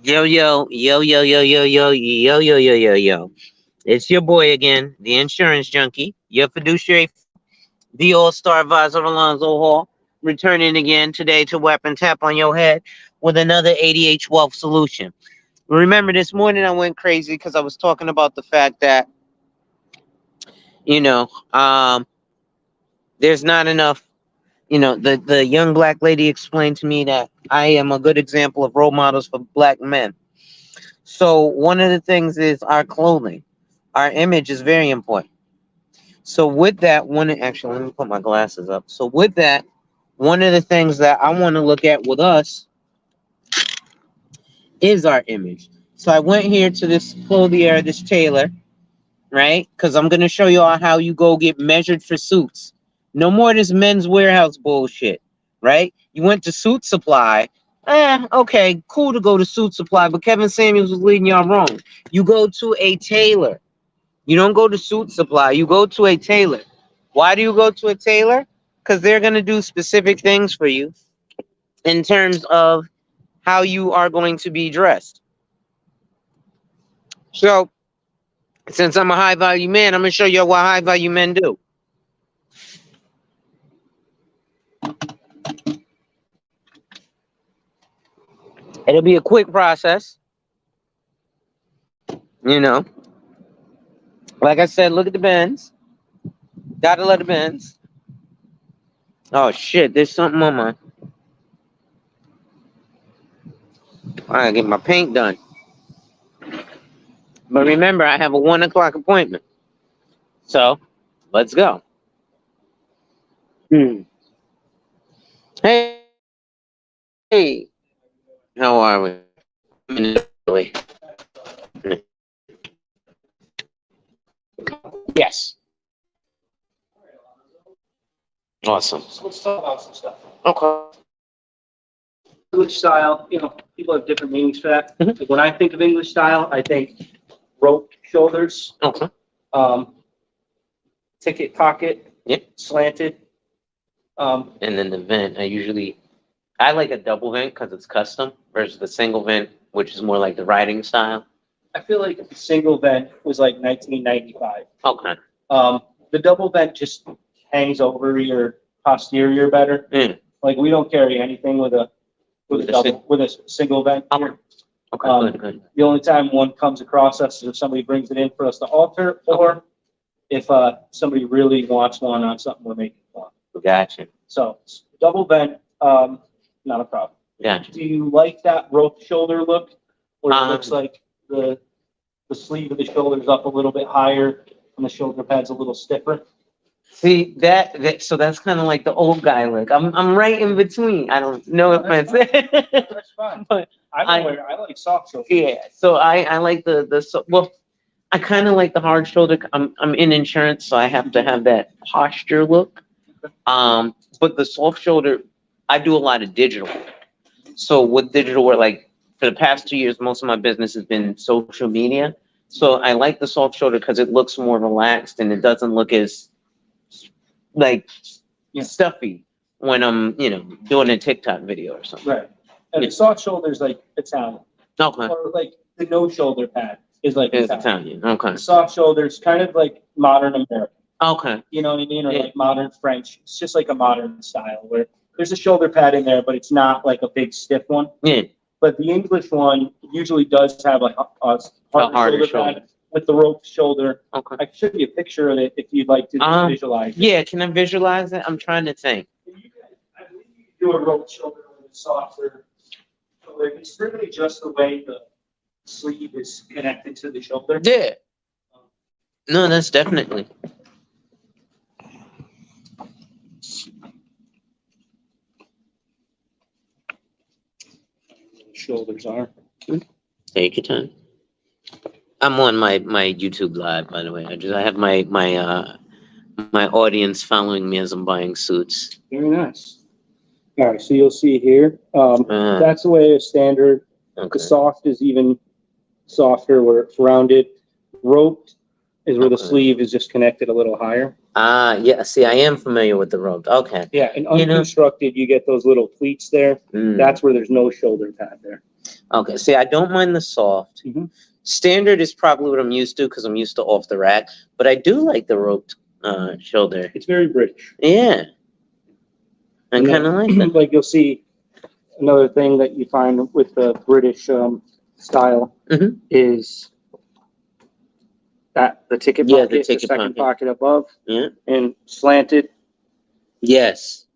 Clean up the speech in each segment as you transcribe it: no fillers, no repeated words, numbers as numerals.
Yo, yo, yo, yo, yo, yo, yo, yo, yo, yo, yo, yo. It's your boy again, the insurance junkie, your fiduciary, the all-star advisor Alonzo Hall, returning again today to Weapon Tap on your head with another ADH Wealth solution. Remember, this morning I went crazy because I was talking about the fact that, you know, there's not enough. The young black lady explained to me that I am a good example of role models for black men. So one of the things is our clothing. Our image is very important. So with that, actually let me put my glasses up. So with that, one of the things that I want to look at with us is our image. So I went here to this clothier, this tailor, right? Because I'm gonna show you all how you go get measured for suits. No more of this Men's Warehouse bullshit, right? You went to Suit Supply. Okay, cool to go to Suit Supply, but Kevin Samuels was leading y'all wrong. You go to a tailor. You don't go to Suit Supply. You go to a tailor. Why do you go to a tailor? Because they're gonna do specific things for you in terms of how you are going to be dressed. So, since I'm a high value man, I'm gonna show you what high value men do. It'll be a quick process, you know. Like I said, look at the bends. Gotta let the bends. Oh shit, there's something on my. I gotta get my paint done. But remember, I have a 1 o'clock appointment. So, let's go. Hey, how are we? Yes. Awesome. So let's talk about some stuff. Okay. English style, people have different meanings for that. Mhm. Like when I think of English style, I think rope shoulders, Okay. ticket pocket, Yep. slanted. And then the vent, I like a double vent because it's custom versus the single vent, which is more like the riding style. I feel like the single vent was like 1995. Okay. The double vent just hangs over your posterior better. Mm. Like we don't carry anything with a single vent here. Okay, good. The only time one comes across us is if somebody brings it in for us to alter, or if somebody really wants one on something we're making for. Gotcha. So double vent, not a problem. Gotcha. Do you like that rope shoulder look, where it looks like the sleeve of the shoulder is up a little bit higher and the shoulder pad's a little stiffer? See so that's kind of like the old guy look. I'm right in between. I don't know if That's it's That's fine. but I like soft shoulder. yeah. So I like I kind of like the hard shoulder. I'm in insurance, so I have to have that posture look. But the soft shoulder, I do a lot of digital. So with digital work, like for the past 2 years, most of my business has been social media. So I like the soft shoulder because it looks more relaxed and it doesn't look as like stuffy when I'm, doing a TikTok video or something. Right. And the soft shoulder is like Italian. Okay. Or like the no shoulder pad is like It's Italian. Italian. Okay. The soft shoulder is kind of like modern American. Okay. You know what I mean? Or Yeah. like modern French. It's just like a modern style where there's a shoulder pad in there, but it's not like a big stiff one. Yeah. But the English one usually does have like a harder shoulder pad with the rope shoulder. Okay. I can show you a picture of it if you'd like to just visualize it. Yeah, can I visualize it? I'm trying to think. I believe you can do a rope shoulder with a softer shoulder. It's really just the way the sleeve is connected to the shoulder. Yeah. No, that's definitely. Shoulders are. Take your time. I'm on my YouTube live, by the way. I have my audience following me as I'm buying suits. Very nice. All right, so you'll see here. That's the way a standard. Okay. The soft is even softer, where it's rounded. Roped is where the sleeve is just connected a little higher. Yeah. See, I am familiar with the roped. Okay. Yeah, and unconstructed, you get those little pleats there. Mm. That's where there's no shoulder pad there. Okay, see, I don't mind the soft. Mhm. Standard is probably what I'm used to because I'm used to off the rack, but I do like the roped shoulder. It's very British. Yeah, I And kind of like that. like you'll see another thing that you find with the British style Mhm. is that the ticket Yeah, the pocket, the ticket second pocket. pocket above, Yeah. and slanted. Yes.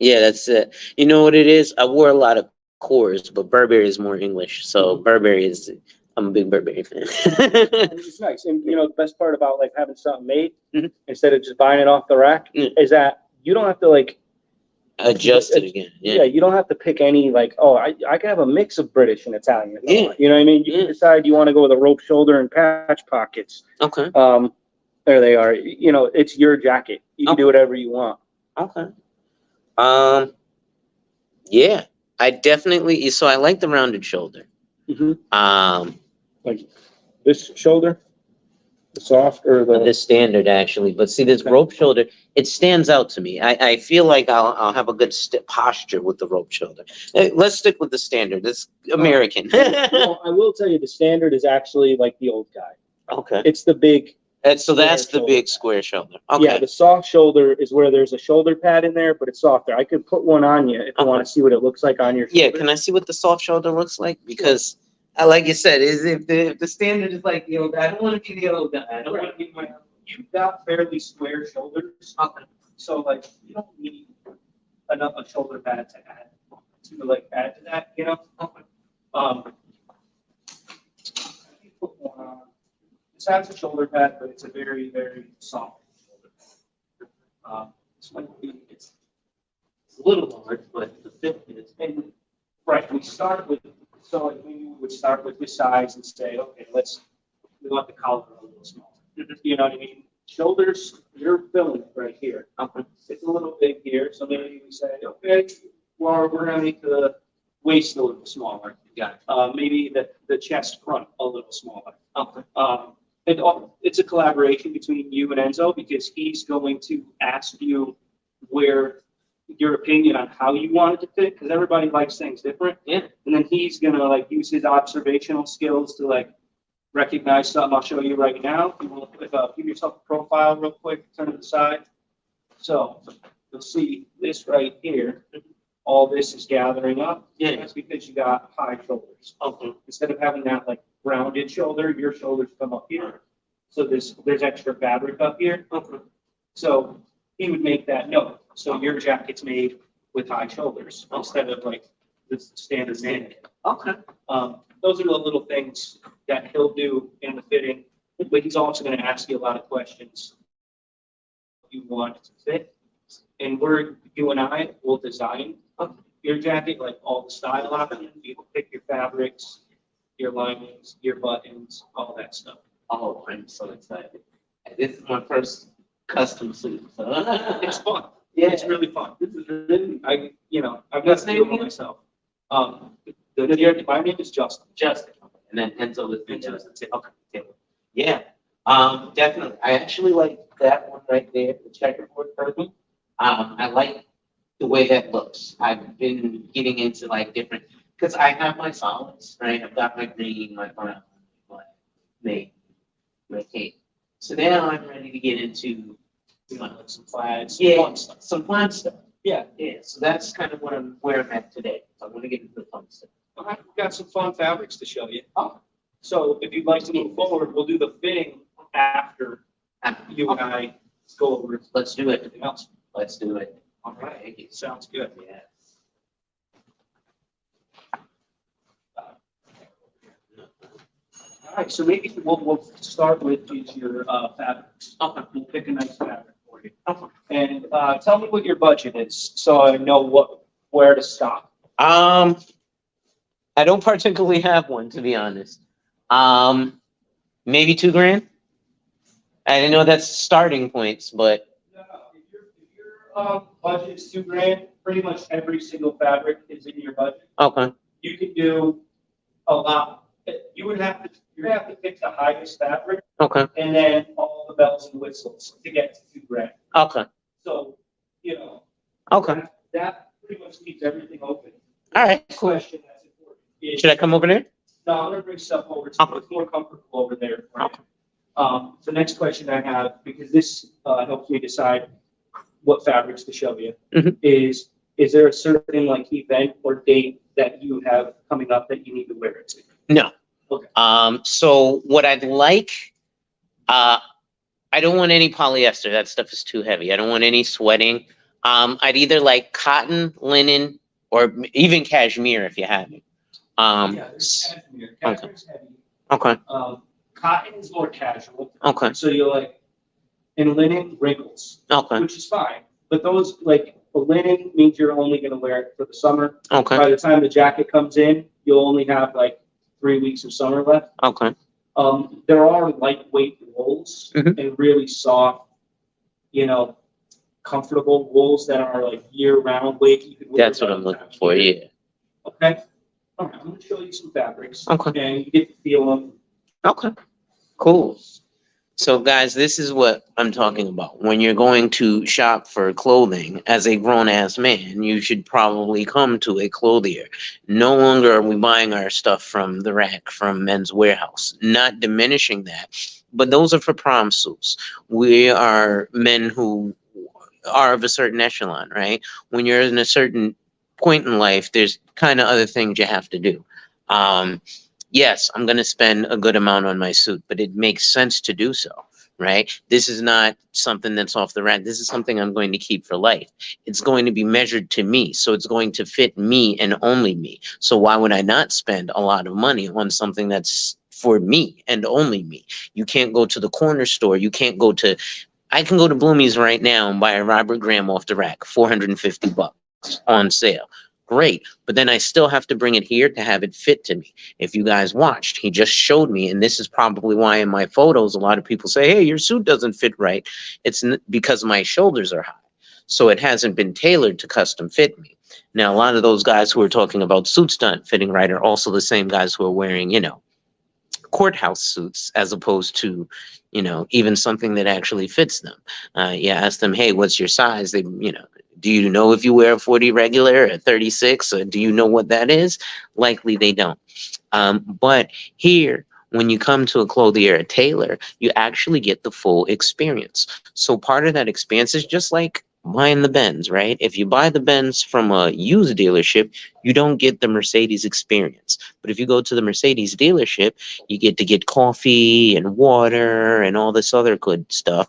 Yeah, that's it. You know what it is? I wore a lot of Coors, but Burberry is more English. So Burberry is. I'm a big Burberry fan. It's nice, and you know the best part about like having something made Mhm. instead of just buying it off the rack Yeah. is that you don't have to like Adjust it again. yeah, Yeah. you don't have to pick any like, oh, I can have a mix of British and Italian if I Yeah. want. You know what I mean? You Yeah. can decide you want to go with a rope shoulder and patch pockets. Okay. There they are. You know, it's your jacket. You can do whatever you want. Okay. Yeah, I definitely. So I like the rounded shoulder. Mm-hmm. Um, Like this shoulder, the soft or the the standard actually, but see this rope shoulder, it stands out to me. I feel like I'll have a good posture with the rope shoulder. Let's stick with the standard. It's American. Well, I will tell you, the standard is actually like the old guy. Okay. It's the big. So that's the shoulder big pad. square shoulder. Okay. Yeah, the soft shoulder is where there's a shoulder pad in there, but it's softer. I could put one on you if you want to see what it looks like on your shoulder. Yeah, can I see what the soft shoulder looks like? Because, like you said, is if the standard is like the old guy, I don't want to be the old guy. I don't want to be my. You've got fairly square shoulders, so like you don't need enough a shoulder pad to add to that, you know. You put one on. This has a shoulder pad, but it's a very, very soft shoulder pad. This might be, it's a little large, but the fit is, and right, we start with, so like maybe we would start with this size and say, okay, we want the collar a little smaller. You know what I mean? Shoulders, you're filling it right here. It's a little big here, so maybe we say, okay, well, we're gonna make the waist a little smaller. Yeah. Maybe the chest front a little smaller. It's a collaboration between you and Enzo because he's going to ask you where your opinion on how you want it to fit because everybody likes things different. Yeah. And then he's gonna like use his observational skills to like recognize something. I'll show you right now. You will give yourself a profile real quick, turn to the side. So you'll see this right here. All this is gathering up. Yeah. That's because you got high shoulders. Instead of having that like rounded shoulder, your shoulders come up here. So there's extra fabric up here. So he would make that note. So your jacket's made with high shoulders instead of like the standard mannequin. Okay. Those are the little things that he'll do in the fitting, but he's also going to ask you a lot of questions you want it to fit. And you and I will design your jacket, like all the style options. You will pick your fabrics, your linings, your buttons, all that stuff. Oh, I'm so excited. This is my first custom suit. So. It's fun. Yeah. It's really fun. This is really, I've got What's to your do name it myself. My name is Justin. Justin. And then Enzo is Justin. Okay. Taylor. Yeah. Definitely. I actually like that one right there, the checkerboard purple. I like the way that looks. I've been getting into like different, because I have my solids, right? I've got my green, my brown, my navy, my cape. So now I'm ready to get into Like some plaids, yeah, fun stuff. some fun stuff. Yeah. Yeah. So that's kind of where I'm at today. So I want to get into the fun stuff. All right, we've got some fun fabrics to show you. So if you'd like to move forward, we'll do the fitting after you and I go over. Let's do it. Everything else. Let's do it. All right, sounds good. Yeah. All right, so maybe we'll start with your fabrics. We'll pick a nice fabric for you. And tell me what your budget is, so I know where to stop. I don't particularly have one, to be honest. Maybe $2,000. I know that's starting points, but No, if your budget is $2,000, pretty much every single fabric is in your budget. okay. You can do a lot. You have to pick the highest fabric Okay. and then all the bells and whistles to get to $2,000. Okay. So, Okay. that pretty much keeps everything open. All right. Cool. Question that's important. Should I come over there? No, I'm gonna bring stuff over to you. It's more comfortable over there. For you. The next question I have, because this helps me decide what fabrics to show you, Mhm. is there a certain like event or date that you have coming up that you need to wear it to? No. Okay. So what I'd like, uh, I don't want any polyester. That stuff is too heavy. I don't want any sweating. I'd either like cotton, linen, or even cashmere if you have it. Yeah, there's cashmere. Okay. Cashmere's heavy. Okay. Cotton is more casual. Okay. So you're like, and linen wrinkles, Okay. which is fine. But those, like, the linen means you're only going to wear it for the summer. Okay. By the time the jacket comes in, you'll only have like 3 weeks of summer left. Okay. There are lightweight wools and really soft, you know, comfortable wools that are like year-round weight. You can wear That's what I'm looking for. Yeah. Okay. All right. I'm going to show you some fabrics. Okay. And you get to feel them. Okay. Cool. So, guys, this is what I'm talking about. When you're going to shop for clothing as a grown ass man, you should probably come to a clothier. No longer are we buying our stuff from the rack from Men's Warehouse. Not diminishing that, but those are for prom suits. We are men who are of a certain echelon, right? When you're in a certain point in life, there's kind of other things you have to do. Yes, I'm going to spend a good amount on my suit, but it makes sense to do so, right? This is not something that's off the rack. This is something I'm going to keep for life. It's going to be measured to me, so it's going to fit me and only me. So why would I not spend a lot of money on something that's for me and only me? You can't go to the corner store. You can't go to, I can go to Bloomie's right now and buy a Robert Graham off the rack, $450 on sale. Great, but then I still have to bring it here to have it fit to me. If you guys watched, he just showed me, and this is probably why in my photos a lot of people say, hey, your suit doesn't fit right. It's because my shoulders are high, so it hasn't been tailored to custom fit me. Now, a lot of those guys who are talking about suits not fitting right are also the same guys who are wearing, you know, courthouse suits as opposed to, you know, even something that actually fits them. You ask them, hey, what's your size? They, you know, do you know if you wear a 40 regular or 36? Or do you know what that is? Likely they don't. But here, when you come to a clothier, a tailor, you actually get the full experience. So part of that experience is just like buying the Benz, right? If you buy the Benz from a used dealership, you don't get the Mercedes experience. But if you go to the Mercedes dealership, you get to get coffee and water and all this other good stuff.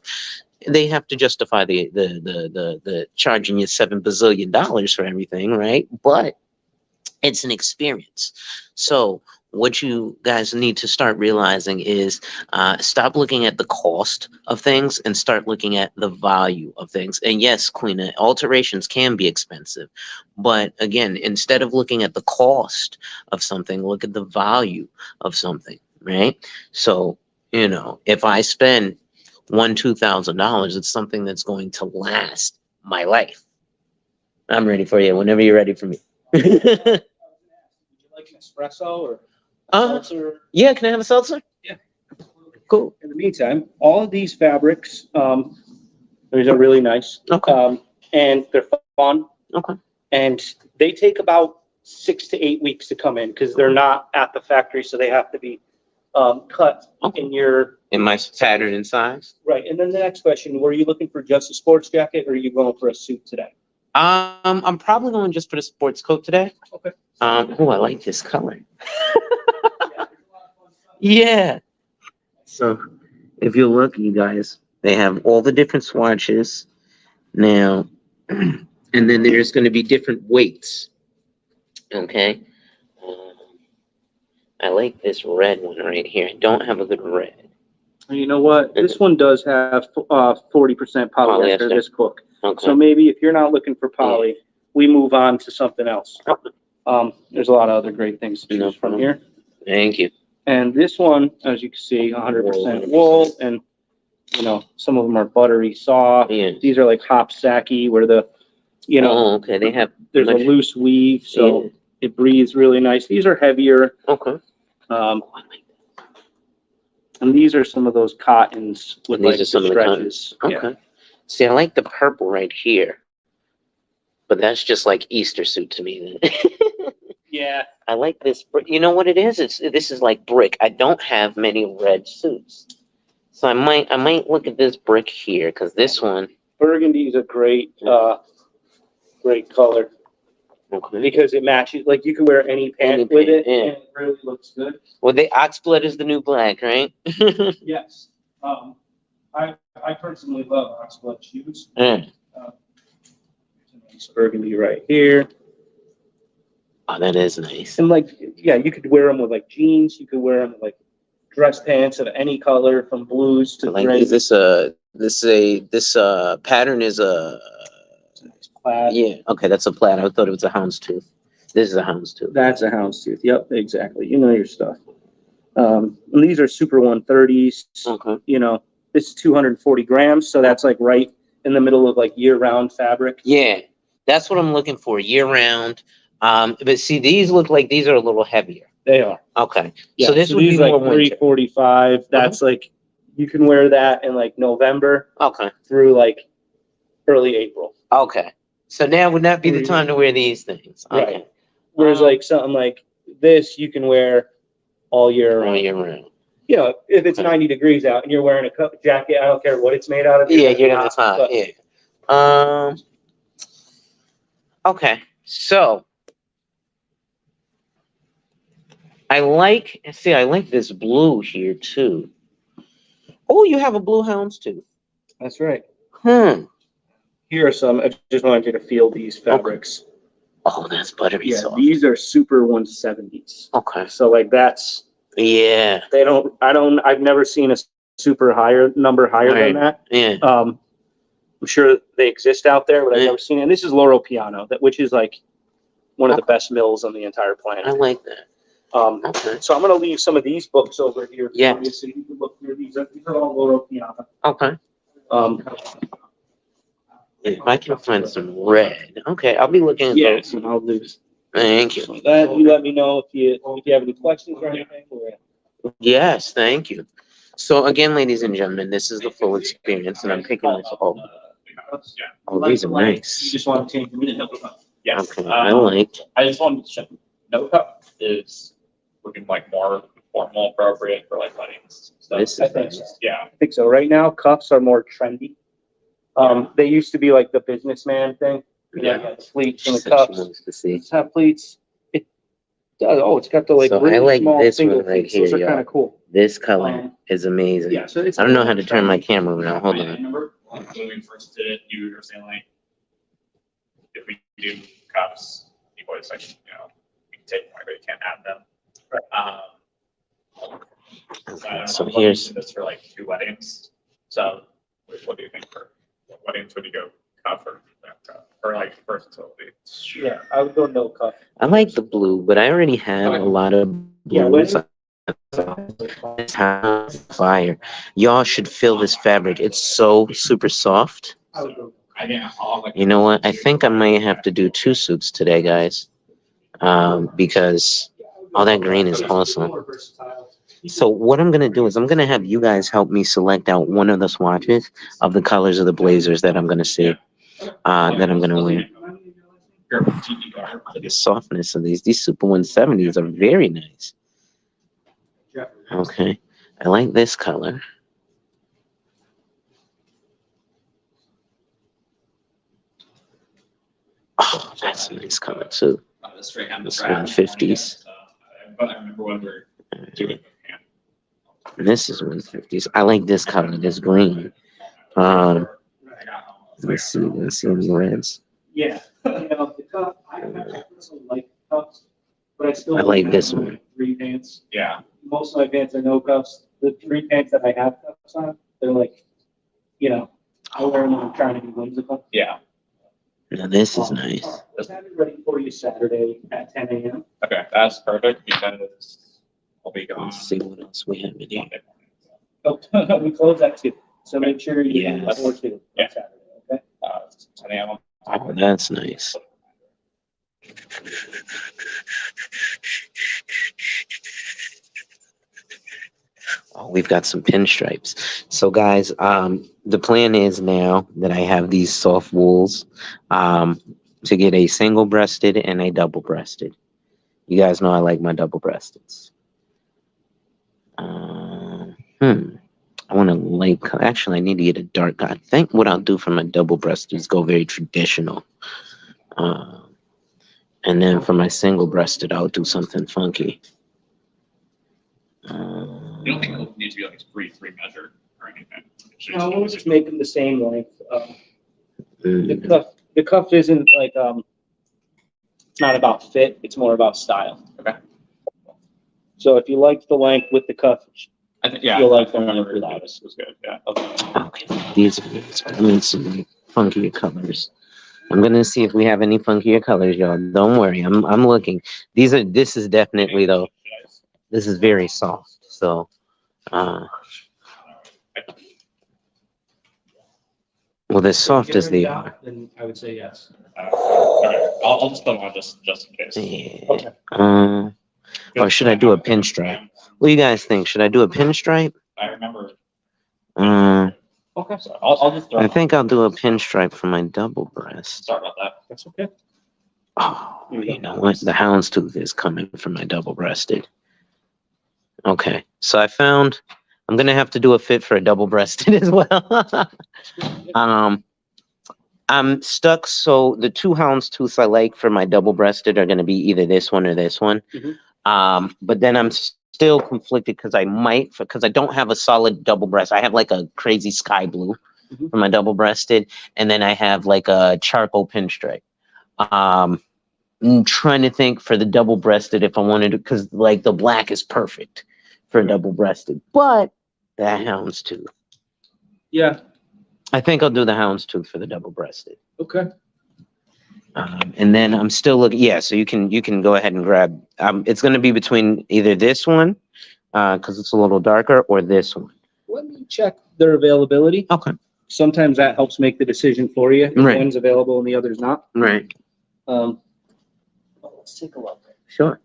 They have to justify the charging you $7 bazillion for everything, right? But it's an experience. So what you guys need to start realizing is stop looking at the cost of things and start looking at the value of things. And yes, Queena, alterations can be expensive, but again, instead of looking at the cost of something, look at the value of something, right? So, you know, if I spend $2,000, it's something that's going to last my life. I'm ready for you whenever you're ready for me. Would you like an espresso or seltzer? Yeah, can I have a seltzer? Yeah. Cool. In the meantime, all of these fabrics, these are really nice. Okay. And they're fun. Okay. And they take about 6 to 8 weeks to come in because they're not at the factory, so they have to be cut in your. In my pattern and size? Right. And then the next question, were you looking for just a sports jacket or are you going for a suit today? I'm probably going just for the sports coat today. Okay. Oh, I like this color. Yeah. So if you look, you guys, they have all the different swatches now, and then there's going to be different weights. Okay. I like this red one right here. I don't have a good red. You know what? This one does have 40% polyester, this book. Okay. So maybe if you're not looking for poly, we move on to something else. There's a lot of other great things to choose from here. Thank you. And this one, as you can see, 100% wool, and you know, some of them are buttery soft. Yeah. These are like hopsacky, where the, you know, Oh, okay. They have there's a loose weave, so it breathes really nice. These are heavier. Okay. And these are some of those cottons with like the stretches. Okay. Yeah. See, I like the purple right here, but that's just like Easter suit to me. Yeah. I like this. You know what it is? This is like brick. I don't have many red suits, so I might look at this brick here because this one. Burgundy is a great great color Okay. because it matches. Like you can wear any pant with it, and it really looks good. Well, the oxblood is the new black, right? Yes. I personally love oxblood shoes. Yeah. Nice burgundy right here. Oh, that is nice. And like, yeah, you could wear them with like jeans. You could wear them with like dress pants of any color, from blues to Like, gray. is this pattern is a Plaid. yeah. Okay, that's a plaid. I thought it was a houndstooth. This is a houndstooth. That's a houndstooth. Yep, exactly. You know your stuff. And these are Super 130s. Okay. You know, this is 240 grams, so that's like right in the middle of like year-round fabric. Yeah, that's what I'm looking for, year round. But see, these look like these are a little heavier. They are. Okay. Yeah, So this would these be like more winter. 345. That's like you can wear that in like November Okay. through like early April. Okay. So now would not be the time to wear these things. Okay. Right. Whereas like something like this, you can wear all year All round. year round. You know, if it's 90 degrees out and you're wearing a coat jacket, I don't care what it's made out of. Yeah, you're gonna hot. But Yeah. Okay. So I like this blue here too. Oh, you have a blue houndstooth. that's right. Here are some. I just wanted you to feel these fabrics. Oh, that's buttery Yeah, soft. these are Super 170s. Okay. So like that's Yeah. I've never seen a super number higher than that. Yeah. I'm sure they exist out there, but I've never seen it. And this is Loro Piano, which is like one of the best mills on the entire planet. I like that. Okay. So I'm going to leave some of these books over here. Yeah. For you so you can look through these. These are all Loro Piano. Okay. If I can find some red, okay, I'll be looking at those. And I'll do. Thank you. So that you let me know if you have any questions or anything. Yes, thank you. So again, ladies and gentlemen, this is the full experience, and I'm picking this up. Oh, these are You nice. just want to change the minute. Yes. Okay, I like. I just wanted to check. No cup is looking like more formal, appropriate for like weddings. So This I is think nice. yeah. I think so. Right now, cuffs are more trendy. They used to be like the businessman thing. You know, you got the pleats and the Such cuffs. ones to see. It's have pleats. It does. Oh, it's got the like So I really like small this single one right pleats. Those here, are kind of cool. This color is amazing. Yeah, so it's. I don't know how to turn my camera around. Hold I on. remember when we first did it, you were saying like, if we do cups, you always like, you know, we can take them, but you can't add them. So I don't know, So I'm here's looking at this for like 2 weddings. So what do you think for what weddings would you go cup or like versatility? Yeah, I would go no cuff. I like the blue, but I already have a lot of blues. It's fire. Y'all should feel this fabric. It's so super soft. I would go. You know what? I think I might have to do 2 suits today, guys. Because all that green is awesome. So what I'm gonna do is I'm gonna have you guys help me select out one of the swatches of the colors of the blazers that I'm gonna see. That I'm gonna wear. The softness of these Super 170s are very nice. Okay, I like this color. Oh, that's a nice color too. This 150s. But I remember when we were doing. And this is 150s. I like this color, this green. Let's see any reds. Yeah, you know, the cuff. I personally like cuffs, but I still. I like this one. 3 pants. Yeah. Most of my pants are no cuffs. The 3 pants that I have cuffs on, they're like, you know, I wear them when I'm trying to be whimsical. Yeah. Now this is nice. Let's have it ready for you Saturday at 10 a.m. Okay, that's perfect because I'll be gone. Let's see what else we have in here. Oh, we close at 2, so make sure you Yes. before 2 Yeah. on Saturday, okay? 10 a.m. Oh, that's nice. Oh, we've got some pinstripes. So guys, the plan is now that I have these soft wools, to get a single breasted and a double breasted. You guys know I like my double-breasteds. I want a light color. Actually, I need to get a dark. I think what I'll do for my double-breasted is go very traditional. And then for my single-breasted, I'll do something funky. You don't think it'll need to be like three measured or anything? It should No, just we'll be just make them the same length. Mm, The cuff isn't like it's not about fit. It's more about style. Okay. So if you like the length with the cuff, I think, yeah, you'll like I the remember length without it. it was good. Yeah. okay, these are nice. I need some funkier colors. I'm gonna see if we have any funkier colors, y'all. Don't worry, I'm looking. This is definitely though. This is very soft. So, well, as soft as they are. Then I would say yes. Okay. I'll just put them on just in case. Yeah. Okay. Or should I do a pinstripe? What do you guys think? Should I do a pinstripe? I remember. Okay. So I'll just throw. I think I'll do a pinstripe for my double breast. Sorry about that. That's okay. Oh, you know what? The houndstooth is coming for my double breasted. Okay, so I'm gonna have to do a fit for a double breasted as well. I'm stuck. So the two houndstooths I like for my double breasted are gonna be either this one or this one. But then I'm still conflicted because because I don't have a solid double breast. I have like a crazy sky blue for my double breasted, and then I have like a charcoal pinstripe. I'm trying to think for the double breasted if I wanted to, because like the black is perfect for double breasted, but that houndstooth. Yeah. I think I'll do the houndstooth for the double breasted. Okay. And then I'm still looking. Yeah, so you can go ahead and grab. It's going to be between either this one, because it's a little darker, or this one. Let me check their availability. Okay. Sometimes that helps make the decision for you. If Right. one's available and the other's not. Right. Let's take a look. Sure.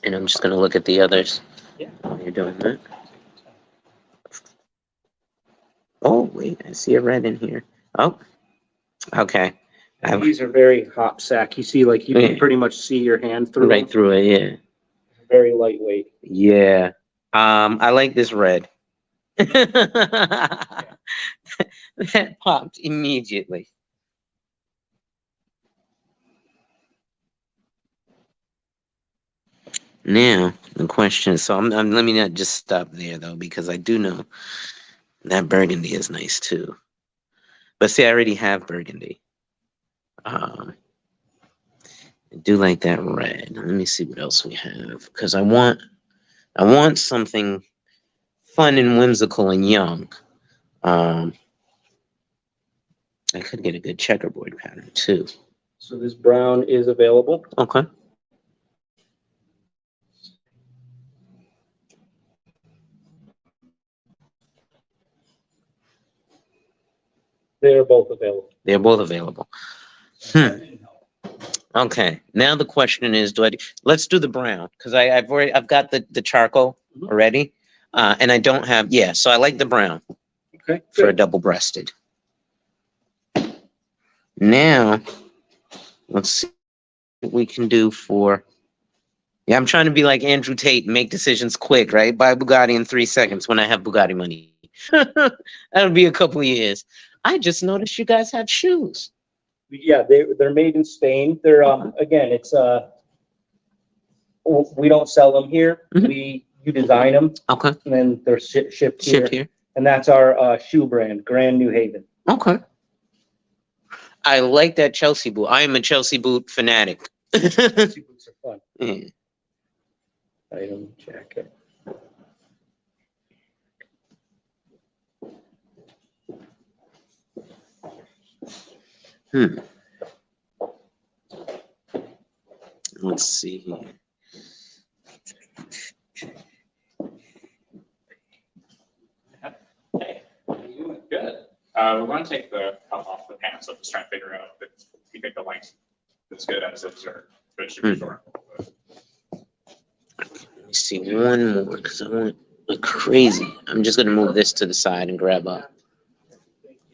And I'm just going to look at the others. Yeah. While you're doing that. Oh, wait, I see a red in here. Oh, okay. These are very hop sack. You see, like you can Yeah. pretty much see your hand through Right them. through it, yeah. Very lightweight. Yeah. I like this red. That popped immediately. Now, the question, so let me not just stop there though, because I do know that burgundy is nice too. But see, I already have burgundy. I do like that red. Let me see what else we have, because I want something fun and whimsical and young. I could get a good checkerboard pattern too. So this brown is available. Okay. They're both available. They're both available. Okay. Now the question is, let's do the brown, because I've got the charcoal already, and I don't have, yeah. So I like the brown. Okay. For a double breasted. Now, let's see what we can do for. Yeah, I'm trying to be like Andrew Tate and make decisions quick, right? Buy Bugatti in 3 seconds when I have Bugatti money. That'll be a couple of years. I just noticed you guys have shoes. Yeah, they're made in Spain. They're again, it's we don't sell them here. You design them. Okay. And then they're shipped here. And that's our shoe brand, Grand New Haven. Okay. I like that Chelsea boot. I am a Chelsea boot fanatic. Chelsea boots are fun. Yeah. Item jacket. Let's see here. Hey, you doing good. We're going to take the cuff off the pants. So I'm just trying to figure out if you think the length is good as is or if it should be short. Let me see one more because I want a crazy. I'm just gonna move this to the side and grab up.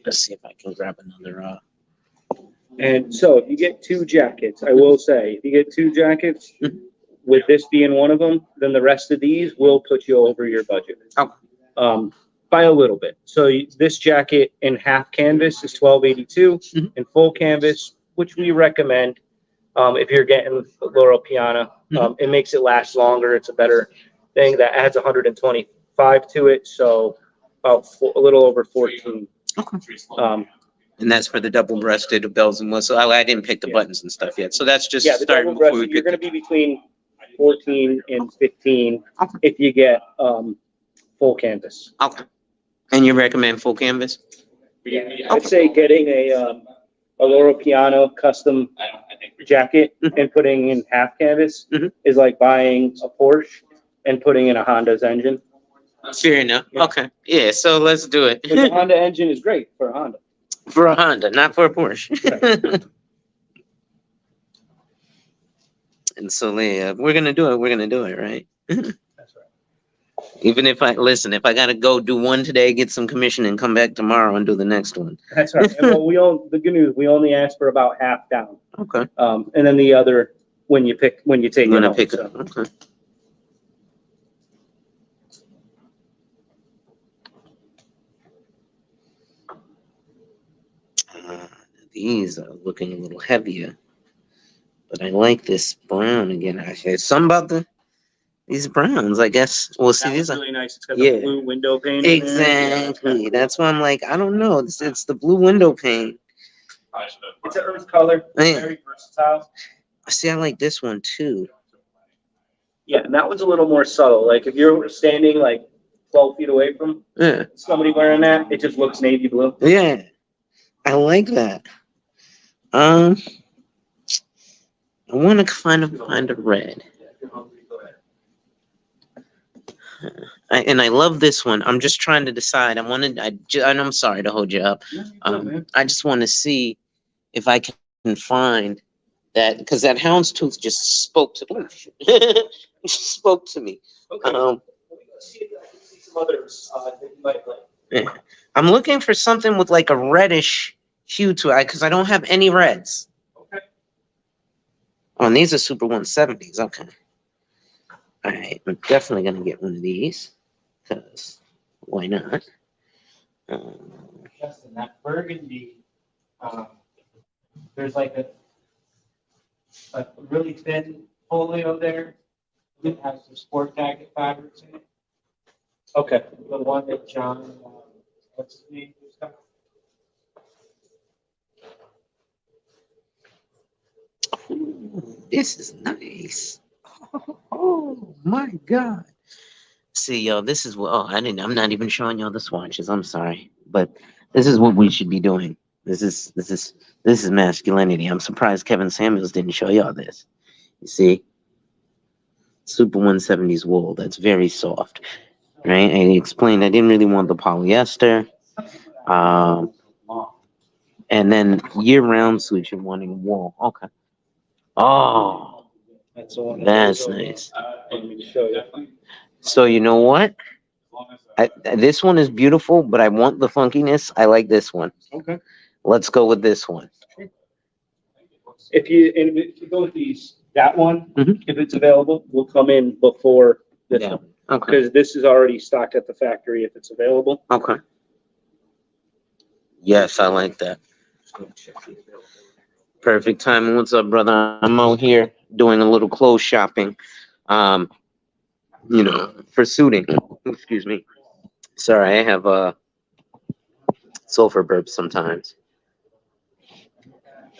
Let's see if I can grab another And so if you get 2 jackets, I will say, if you get 2 jackets, with this being one of them, then the rest of these will put you over your budget. Okay. By a little bit. So this jacket in half canvas is $12.82. Mhm. In full canvas, which we recommend, if you're getting Loro Piana, it makes it last longer. It's a better thing that adds 125 to it. So about a little over 14. And that's for the double-breasted bells and whistles. I didn't pick the buttons and stuff yet, so that's just Yeah, the starting double before we breasted, you're pick. going to be between 14 and 15 if you get full canvas. Okay. And you recommend full canvas? Yeah, I'd say getting a Loro Piano custom jacket and putting in half canvas is like buying a Porsche and putting in a Honda's engine. Fair enough. Yeah. Okay. Yeah, so let's do it. But the Honda engine is great for a Honda. For a Honda, not for a Porsche. And so, yeah, we're gonna do it. We're gonna do it, right? That's right. Even if I gotta go do one today, get some commission, and come back tomorrow and do the next one. That's right. And well, the good news, we only ask for about half down. Okay. And then the other when you take I'm it gonna home. pick it. So. Okay. These are looking a little heavier, but I like this brown again. Actually, something about these browns, I guess. We'll see. That These was are really nice. It's got yeah. the blue window pane. In there. Exactly. That's why I'm like, I don't know. It's the blue window pane. It's an earth color. Yeah. Very versatile. See, I like this one too. Yeah, and that one's a little more subtle. Like if you're standing like 12 feet away from Yeah. somebody wearing that, it just looks navy blue. Yeah. I like that. I want to find a red. And I love this one. I'm just trying to decide. And I'm sorry to hold you up. I just want to see if I can find that, because that houndstooth just spoke to me. It spoke to me. Okay. See some others that you might like. Yeah. I'm looking for something with like a reddish hue to it, because I don't have any reds. Okay. Oh, and these are Super 170s. Okay. All right. I'm definitely going to get one of these, because why not? Justin, that burgundy, there's like a really thin folio there. It has the sport jacket fabrics in it. Okay. The one that John, what's his name? Ooh, this is nice. Oh my God. See, y'all, this is what, I'm not even showing y'all the swatches. I'm sorry. But this is what we should be doing. This is masculinity. I'm surprised Kevin Samuels didn't show y'all this. You see? Super 170s wool. That's very soft. Right? I explained I didn't really want the polyester. And then year-round suits you're wanting wool. Okay. Oh, that's nice. Let me show you. So you know what? This one is beautiful, but I want the funkiness. I like this one. Okay. Let's go with this one. If you go with these, that one, Mhm. if it's available, will come in before this Yeah. one. Okay. Because this is already stocked at the factory if it's available. Okay. Yes, I like that. Perfect timing. What's up, brother? I'm out here doing a little clothes shopping. For suiting. Excuse me. Sorry, I have sulfur burps sometimes.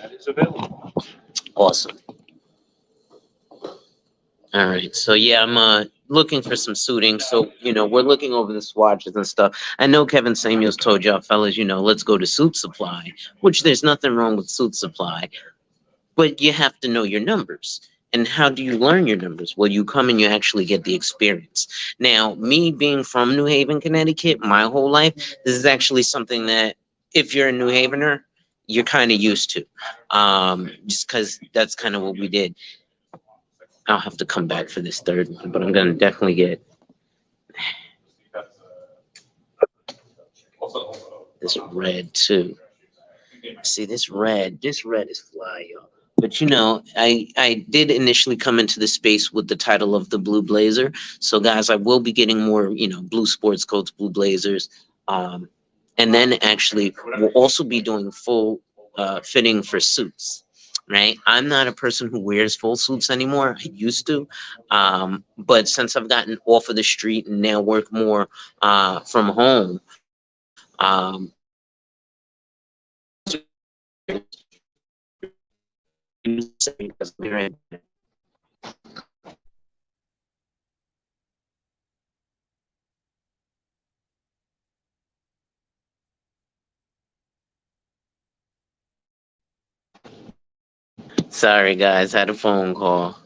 That is available. Awesome. All right. So yeah, I'm looking for some suiting. So, we're looking over the swatches and stuff. I know Kevin Samuels told y'all fellas, let's go to Suit Supply, which there's nothing wrong with Suit Supply, but you have to know your numbers. And how do you learn your numbers? Well, you come and you actually get the experience. Now, me being from New Haven, Connecticut, my whole life, this is actually something that if you're a New Havener, you're kind of used to, just because that's kind of what we did. I'll have to come back for this third one, but I'm gonna definitely get this red too. See this red. This red is fly, y'all. But you know, I did initially come into the space with the title of the Blue Blazer. So guys, I will be getting more, you know, blue sports coats, blue blazers. Um, and then actually we'll also be doing full fitting for suits. Right. I'm not a person who wears full suits anymore. I used to. But since I've gotten off of the street and now work more from home, sorry guys, had a phone call.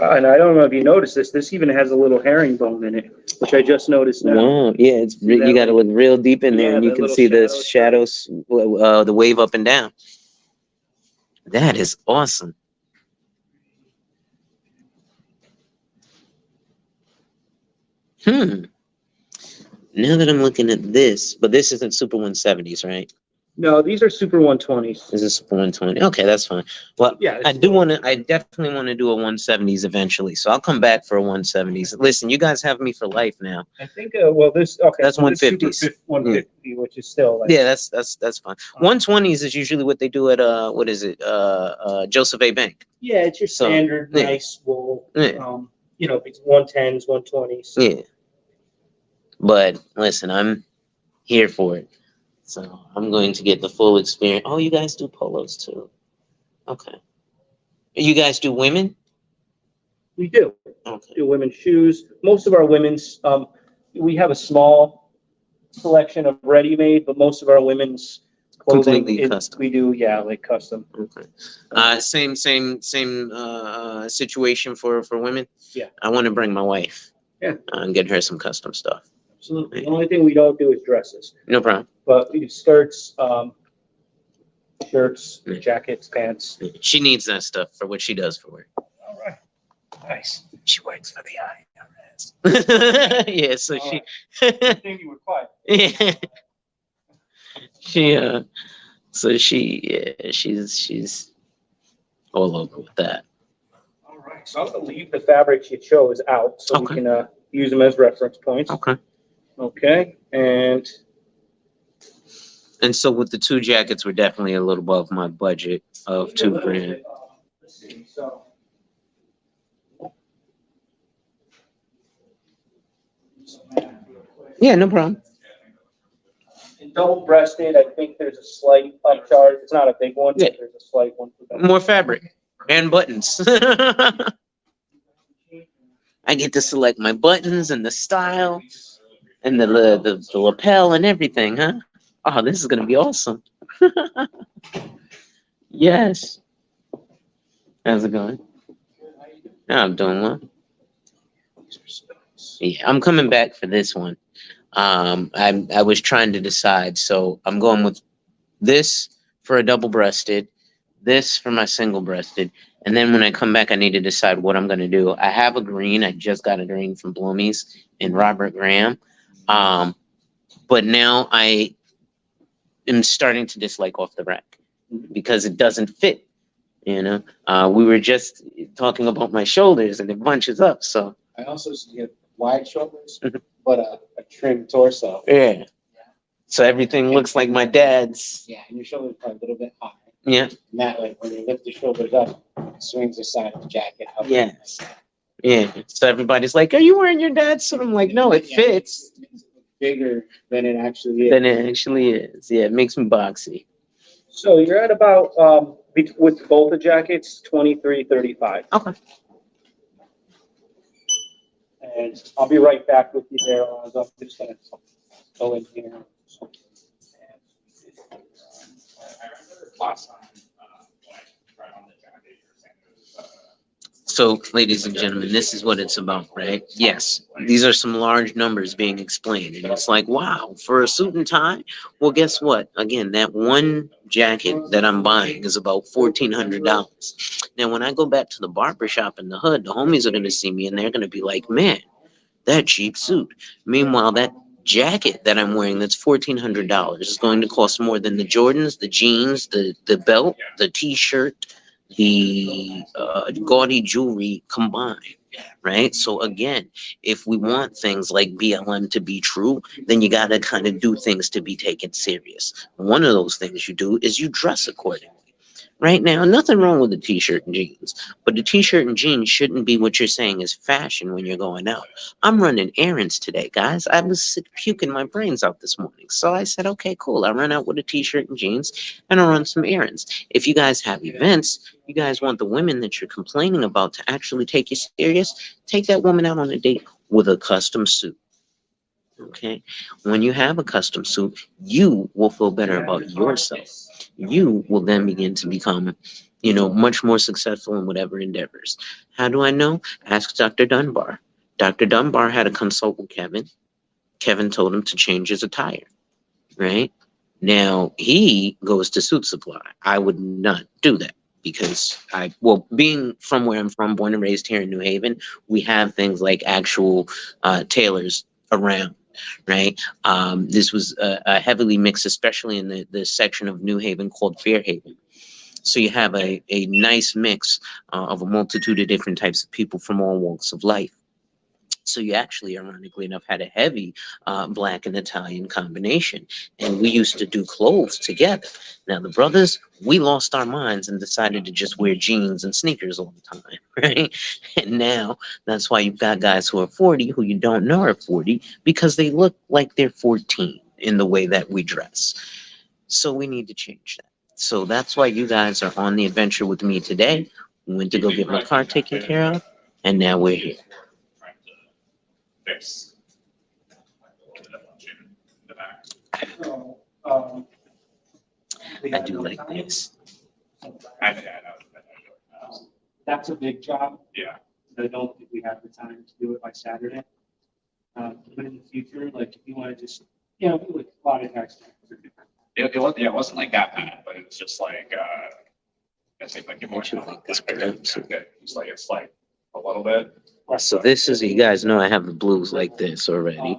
And I don't know if you noticed this. This even has a little herringbone in it, which I just noticed now. Wow, yeah, it's See that, you got to like- look real deep in there, Yeah, and you that can little see the shadow shadows, the wave up and down. That is awesome. Hmm. Now that I'm looking at this, but this isn't Super 170s, right? No, these are Super 120s. This is Super 120. Okay, that's fine. Well, Yeah, I do want to. I definitely want to do a 170s eventually. So I'll come back for a 170s. Listen, you guys have me for life now. I think. Well, this okay. That's so this Super 150s. 150, which is still like, Yeah, that's fine. 120s is usually what they do at what is it? Joseph A. Bank. yeah, it's your So, standard yeah. nice wool. Yeah. You know, it's 110s, 120s. Yeah. But listen, I'm here for it. So I'm going to get the full experience. Oh, you guys do polos too. Okay. You guys do women? We do. Okay. Do women's shoes. Most of our women's, we have a small selection of ready-made, but most of our women's clothing Completely custom. we do, yeah, like custom. Okay. Same situation for women. Yeah. I want to bring my wife. Yeah. And get her some custom stuff. Absolutely. The only thing we don't do is dresses, No problem. but we do skirts, shirts, Yeah. jackets, pants. She needs that stuff for what she does for work. All right. Nice. She works for the IRS. Yeah, so All she Good thing you were quiet. yeah. She so she's all over with that. All right. So I'm going to leave the fabrics you chose out so Okay. we can use them as reference points. Okay. Okay. And So with the two jackets, we're definitely a little above my budget of $2,000. let's see. So. Yeah, no problem. In double-breasted, I think there's a slight upcharge. It's not a big one, Yeah. but there's a slight one for that. More fabric and buttons. I get to select my buttons and the style and the lapel and everything, huh? Oh, this is gonna be awesome. Yes. How's it going? I'm doing well. Yeah, I'm coming back for this one. I was trying to decide, so I'm going with this for a double-breasted, this for my single-breasted, and then when I come back, I need to decide what I'm going to do. I have a green. I just got a green from Bloomies in Robert Graham, but now I am starting to dislike off the rack because it doesn't fit. You know, we were just talking about my shoulders, and it bunches up. So I also get wide shoulders, Mhm. but a trim torso. yeah. So everything looks like my dad's. Yeah, and your shoulders are a little bit high. Yeah. And that way, when you lift the shoulders up, it swings the side of the jacket up. Yes. Yeah. So everybody's like, "Are you wearing your dad's suit?" I'm like, "No, it Yeah, fits." it makes it look bigger than it actually is. Than it actually is. Yeah, it makes me boxy. So you're at about, with both the jackets, 23.35. Okay. And I'll be right back with you there. I'm just going to go in here. Last time, when I tried on the jacket, you were saying there was, So, ladies and gentlemen, this is what it's about, right? Yes, these are some large numbers being explained. And it's like, wow, for a suit and tie? Well, guess what? Again, that one jacket that I'm buying is about $1,400. Now, when I go back to the barber shop in the hood, the homies are going to see me and they're going to be like, man, that cheap suit. Meanwhile, that jacket that I'm wearing that's $1,400 is going to cost more than the Jordans, the jeans, the belt, the T-shirt, the gaudy jewelry combined, right? So again, if we want things like BLM to be true, then you got to kind of do things to be taken serious. One of those things you do is you dress accordingly. Right now, nothing wrong with the t-shirt and jeans, but the t-shirt and jeans shouldn't be what you're saying is fashion when you're going out. I'm running errands today, guys. I was sick, puking my brains out this morning. So I said, okay, cool. I'll run out with a t-shirt and jeans and I'll run some errands. If you guys have events, you guys want the women that you're complaining about to actually take you serious, take that woman out on a date with a custom suit. Okay. When you have a custom suit, you will feel better about yourself. You will then begin to become, much more successful in whatever endeavors. How do I know? Ask Dr. Dunbar. Dr. Dunbar had a consult with Kevin. Kevin told him to change his attire, right? Now he goes to Suit Supply. I would not do that because being from where I'm from, born and raised here in New Haven, we have things like actual tailors around, right? This was heavily mixed, especially in the section of New Haven called Fairhaven. So you have a nice mix of a multitude of different types of people from all walks of life. So you actually, ironically enough, had a heavy black and Italian combination. And we used to do clothes together. Now, the brothers, we lost our minds and decided to just wear jeans and sneakers all the time, right? And now that's why you've got guys who are 40 who you don't know are 40 because they look like they're 14 in the way that we dress. So we need to change that. So that's why you guys are on the adventure with me today. We went to go get my car taken care of, and now we're here. Trying to fix a little bit of function in the back. So, I do like this. I know. That's a big job. Yeah. I don't think we have the time to do it by Saturday. But in the future, like if you want to just, do like a lot of text. It wasn't like that bad, but it was just like, I think like it should like this good. better. It's like a little bit. So this is, you guys know I have the blues like this already,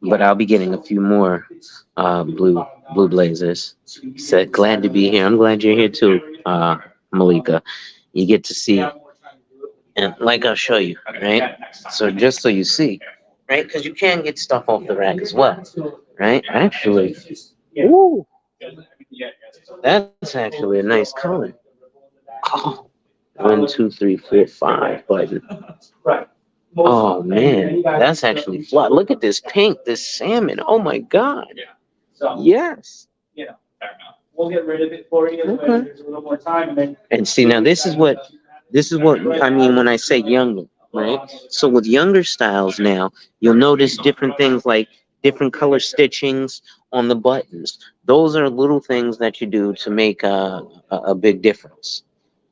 but I'll be getting a few more blue blazers. So glad to be here. I'm glad you're here too, Malika. You get to see, and like I'll show you, right? So just so you see, right? Because you can get stuff off the rack as well, right? Actually, ooh, that's actually a nice color. Oh, 1, 2, 3, 4, 5 button. Right. Oh man, that's actually fly. Look at this pink, this salmon. Oh my god. So, Yes. Fair enough. we'll get rid of it for you when Okay. there's a little more time and then. And see, now this is what I mean when I say younger, right? So with younger styles now, you'll notice different things like different color stitchings on the buttons. Those are little things that you do to make a big difference.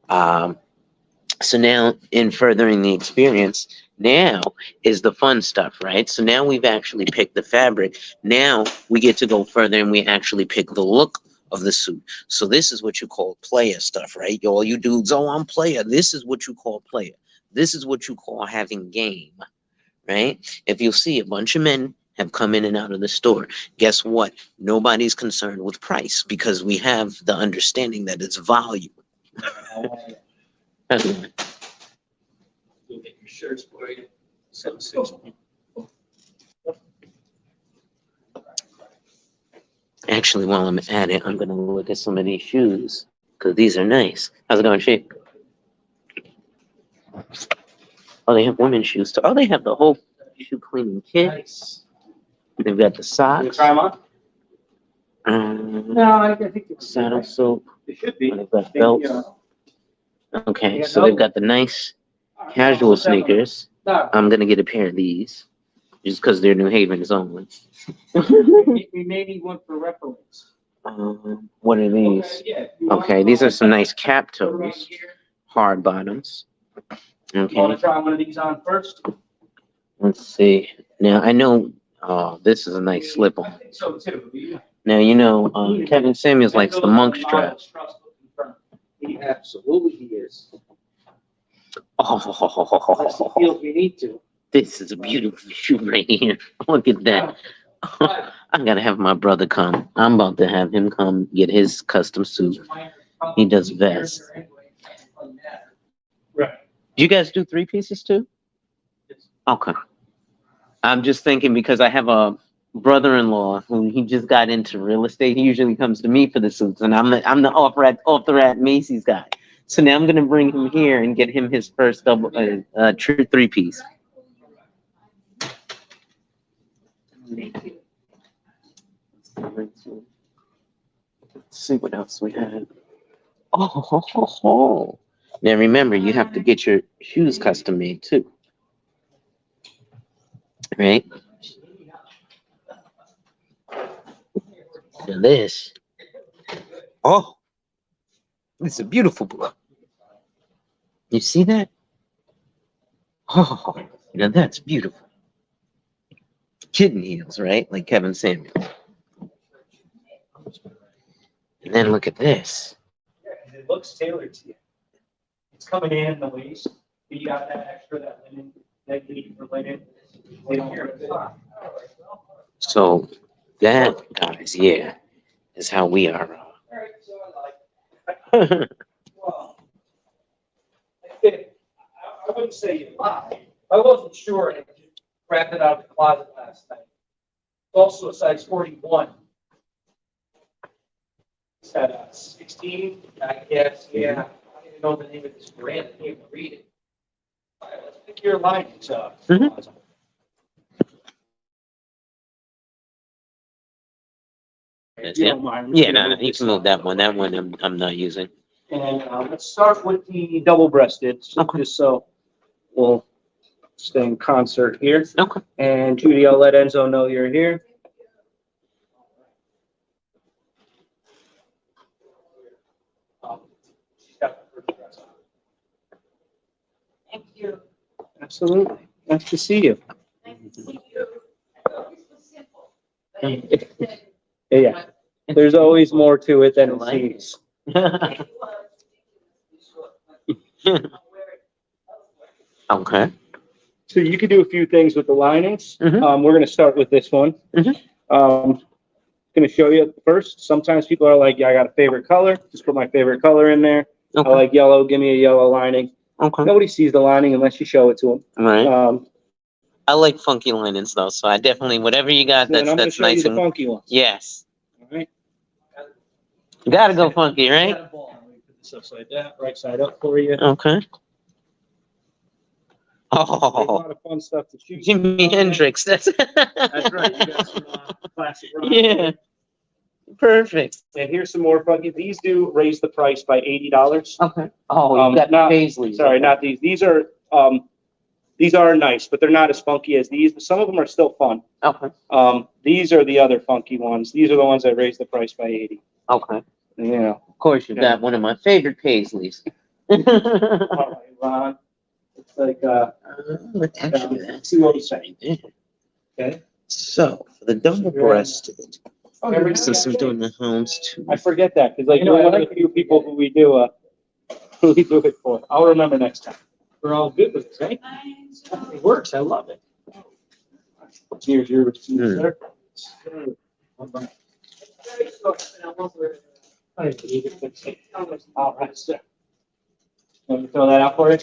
So now, in furthering the experience, now is the fun stuff, right? So now we've actually picked the fabric. Now we get to go further and we actually pick the look of the suit. So this is what you call player stuff, right? All you dudes, oh, I'm player. This is what you call player. This is what you call having game, right? If you'll see, a bunch of men have come in and out of the store. Guess what? Nobody's concerned with price because we have the understanding that it's value. You'll get your shirts for you. 7-6. Actually, while I'm at it, I'm gonna look at some of these shoes because these are nice. How's it going, Chief? Oh, they have women's shoes too. Oh, they have the whole shoe cleaning kit. Nice. They've got the You socks. try them on? No, I think it's Saddle soap. It should be. They've got belts. Okay, so they've got the nice casual sneakers. I'm gonna get a pair of these just because they're New Haven's only. We may need one for reference. What are these? Okay, these are some nice cap toes, hard bottoms. You want Okay, to try one of these on first? let's see. Now I know. Oh, this is a nice slip I on. think so too. Now Kevin Samuels likes the monk strap. He absolutely he is. Unless he Oh, feels we need to. This is a beautiful shoe right here. Look at that. I gotta have my brother come. I'm about to have him come get his custom suit. He does vests. Right. Do you guys do 3 pieces too? Okay. I'm just thinking because I have a brother-in-law who he just got into real estate. He usually comes to me for the suits, and I'm the off the rat Macy's guy. So now I'm gonna bring him here and get him his first double true 3 piece. Let's see what else we had. Oh, ho, ho, ho. Now remember, you have to get your shoes custom made too, right? Now this. Oh, it's a beautiful book. You see that? Oh, now that's beautiful. Kitten heels, right? Like Kevin Samuel. And then look at this. It looks tailored to you. It's coming in the waist. But you got that extra, that linen, that you need for linen. They don't wear it. So that, guys, yeah, is how we are. Well, I wouldn't say you lied. I wasn't sure. I just grabbed it out of the closet last night. It's also a size 41. It's at 16, I guess. Yeah. I don't even know the name of this brand. I can't even read it. All right, let's pick your linings up. Mhm. That's You it. don't mind. I'm Yeah, just gonna no, move you this can move up. that one. That one I'm not using. And let's start with the double-breasted, so Okay. just so we'll stay in concert here. Okay. And Judy, I'll let Enzo know you're here. Thank you. Absolutely. Nice to see you. Nice to see you. Yeah, there's always more to it than it seems. Okay. So you could do a few things with the linings. Mhm. We're gonna start with this one. Mhm. Gonna show you first. Sometimes people are like, yeah, I got a favorite color. Just put my favorite color in there. Okay. I like yellow. Give me a yellow lining. Okay. Nobody sees the lining unless you show it to them. All right. Um, I like funky linens though, so I definitely whatever you got and then I'm gonna that's show you nice the and funky ones. yes. All right. Gotta go funky, right? Got a ball. Let me put this upside down, right side up for you. Okay. There's a Oh, lot of fun stuff to choose. Jimi Hendrix. That's That's right. You got some classic rock. Yeah. Perfect. And here's some more funky. These do raise the price by $80. Okay. Oh, you got Not- the Paisley. Sorry, not these. These are nice, but they're not as funky as these. Some of them are still fun. Okay. These are the other funky ones. These are the ones that raise the price by 80. Okay. You know. Of course, you got one of my favorite Paisleys. All right, Ron. It's like Actually, that's 207. Okay. so for the double breasted. Since I'm doing the homes too. I forget that because like you're one of the few people who we do it for. I'll remember next time. We're all good with it, right? It works. I love it. Here's your receipt, sir. All right, sir. Let me throw that out for you.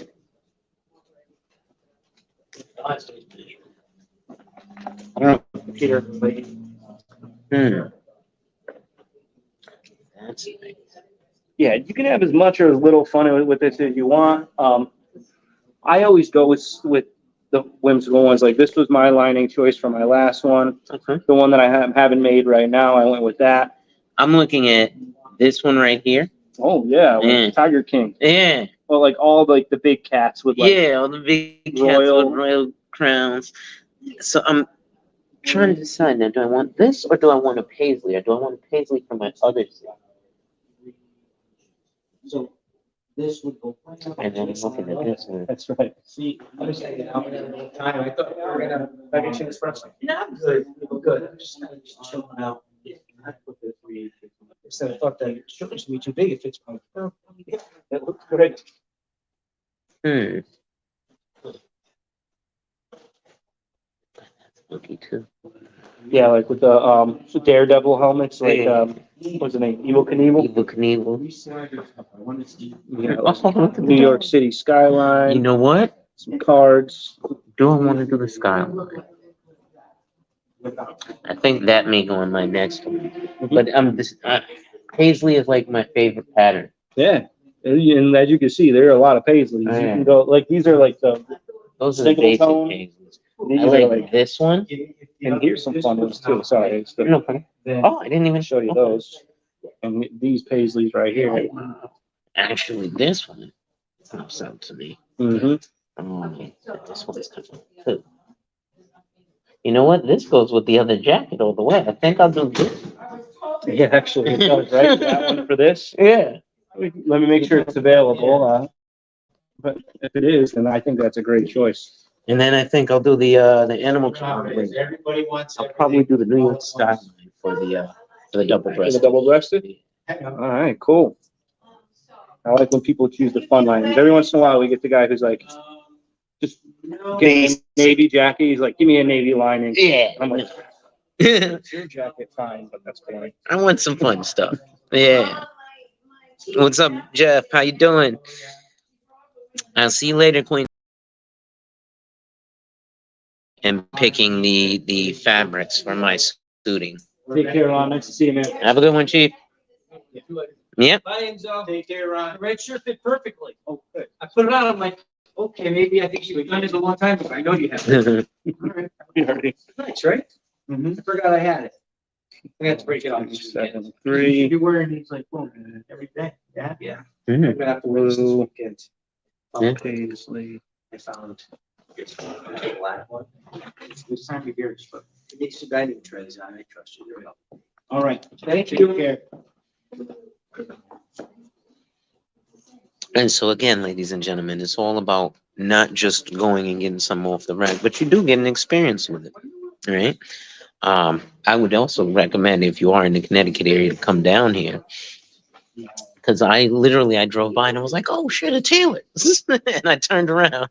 I don't know, Peter. That's nice. Yeah, you can have as much or as little fun with this as you want. I always go with the whimsical ones. Like this was my lining choice for my last one. Okay. The one that I haven't made right now, I went with that. I'm looking at this one right here. Oh yeah, like Yeah. Tiger King. Yeah. Well, like all like the big cats with like Yeah, all the big cats royal- with royal crowns. So I'm trying to decide now, do I want this or do I want a Paisley? Or do I want a Paisley for my other set? So this would go. And then I'm looking at this one. That's right. See, I was hanging out in a little time. I thought we were gonna have a chance for us. Yeah, I'm good. I'm good. I'm just kind of chilling out. I put the 386. Instead, I thought that it should be too big. It fits my. That looks great. Hmm. Looky too. Yeah, like with the Daredevil helmets, like Yeah. what's the name? Evil Knievel. Evil Knievel. Yeah, Oh, New York City skyline. you know what? Some cards. Do I want to do the skyline? I think that may go on my next one. But this Paisley is like my favorite pattern. Yeah, and as you can see, there are a lot of Paisleys. You Yeah. can go like these are like the Those are the single basic tone. Paisleys. These I are like like, this one. and here's some fun ones too. Sorry, it's the, No problem. Oh, I didn't even show you those. And these Paisleys right here. Actually, this one pops out to me. Mm-hmm. This one's kind of too. You know what? This goes with the other jacket all the way. I think I'll do this. Yeah, actually, it does, right? That one for this. Yeah. Let me make sure it's available. But if it is, then I think that's a great choice. And then I think I'll do the animal kingdom. Everybody wants. I'll probably do the New York style for the double For breast. the double breasted. All right, cool. I like when people choose the fun lines. Every once in a while, we get the guy who's like, just give me a navy jacket. He's like, give me a navy lining. Yeah. I'm like, it's your jacket, fine, but that's boring. I want some fun stuff. Yeah. What's up, Jeff? How you doing? I'll see you later, Queen. And picking the fabrics for my suiting. Take care, Ron. Nice to see you, man. Have a good one, Chief. Yep. Bye, Enzo. Take care, Ron. The red shirt fit perfectly. Oh, good. I put it on. I'm like, okay, maybe I think you've done this a long time, but I know you have. All right. Nice, right? Mhm. I forgot I had it. I got to break it off. 7, 3. You're wearing these like, boom, every day. Yeah. Yeah. Mhm. I'm gonna have to wear this weekend. Yeah. Paisley. I found this black one. This time of year, but it needs to dining trays on. I trust you. There we go. All right. Thank Take you. care. And so again, ladies and gentlemen, it's all about not just going and getting some off the rack, but you do get an experience with it, right? I would also recommend if you are in the Connecticut area to come down here, because I drove by and I was like, oh shit, a tailor, and I turned around.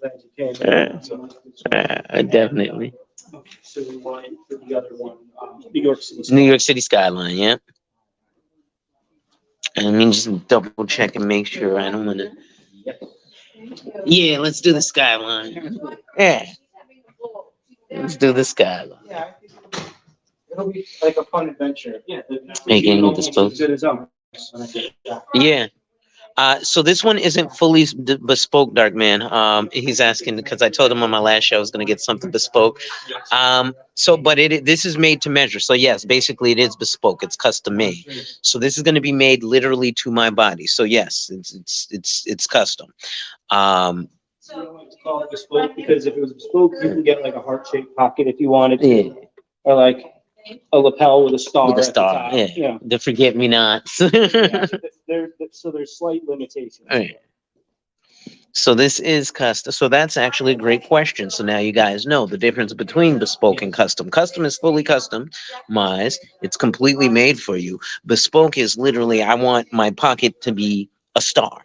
Glad you came. Definitely. So we wanted for the other one, New York City. New York City skyline, yeah. And let me just double check and make sure I don't want to. Yeah, let's do the skyline. Yeah, let's do the skyline. Yeah, it'll be like a fun adventure. Yeah. Making it bespoke. Good as ours. Yeah. So this one isn't fully bespoke, Dark Man. He's asking because I told him on my last show I was going to get something bespoke. But this is made to measure. So yes, basically it is bespoke. It's custom made. So this is going to be made literally to my body. So yes, it's custom. It's called bespoke because if it was bespoke, you can get like a heart-shaped pocket if you wanted to, Yeah, or like a lapel with a star. with a at the star. top. Yeah, Yeah. the forget me nots. Yeah, so there's slight limitations. Right. So this is custom. So that's actually a great question. So now you guys know the difference between bespoke and custom. Custom is fully customized. It's completely made for you. Bespoke is literally, I want my pocket to be a star.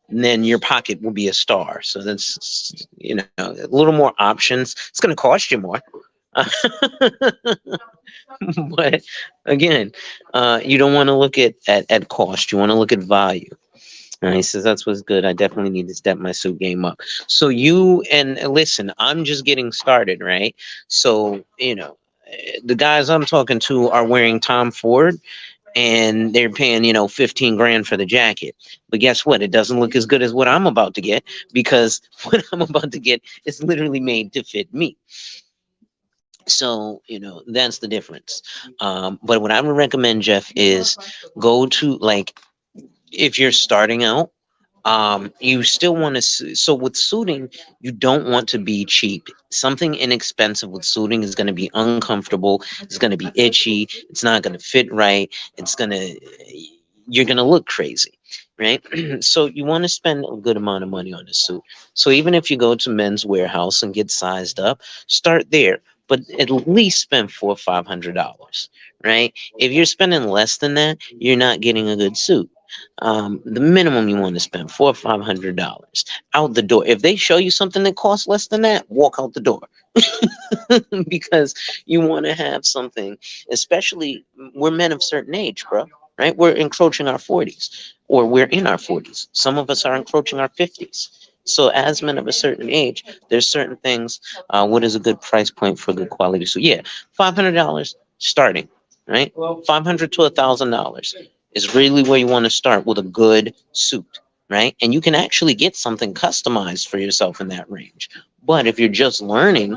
And then your pocket will be a star. So that's, a little more options. It's going to cost you more. But again, you don't want to look at cost. You want to look at value. And he says, that's what's good. I definitely need to step my suit game up. So listen, I'm just getting started, right? So, the guys I'm talking to are wearing Tom Ford and they're paying, 15 grand for the jacket. But guess what? It doesn't look as good as what I'm about to get because what I'm about to get is literally made to fit me. So, that's the difference. But what I would recommend, Jeff, is go to if you're starting out, you still want to, so with suiting, you don't want to be cheap. Something inexpensive with suiting is going to be uncomfortable. It's going to be itchy. It's not going to fit right. You're going to look crazy, right? So you want to spend a good amount of money on a suit. So even if you go to Men's Warehouse and get sized up, start there, but at least spend $400 or $500, right? If you're spending less than that, you're not getting a good suit. The minimum you want to spend $400 or $500 out the door. If they show you something that costs less than that, walk out the door. Because you want to have something, especially we're men of certain age, bro, right? We're encroaching our 40s, or we're in our 40s. Some of us are encroaching our 50s. So as men of a certain age, there's certain things. What is a good price point for good quality? So yeah, $500 starting, right? 500 to $1,000 is really where you want to start with a good suit, right? And you can actually get something customized for yourself in that range. But if you're just learning,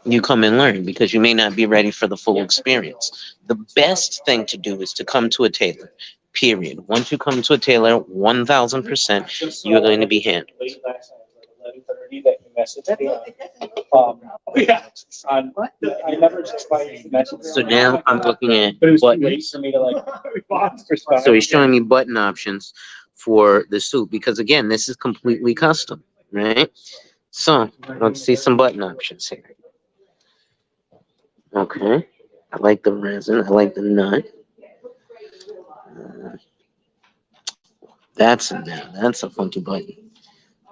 you come and learn because you may not be ready for the full experience. The best thing to do is to come to a tailor, period. Once you come to a tailor, 1000%, you're going to be handled. Late last night, like 11:30, that you messaged me. Yeah, I never explained the message. So now I'm looking at But it was too late buttons. for me to like respond. So he's showing me button options for the suit because again, this is completely custom, right? So let's see some button options here. Okay, I like the resin. I like the nut. Uh, that's a funky button.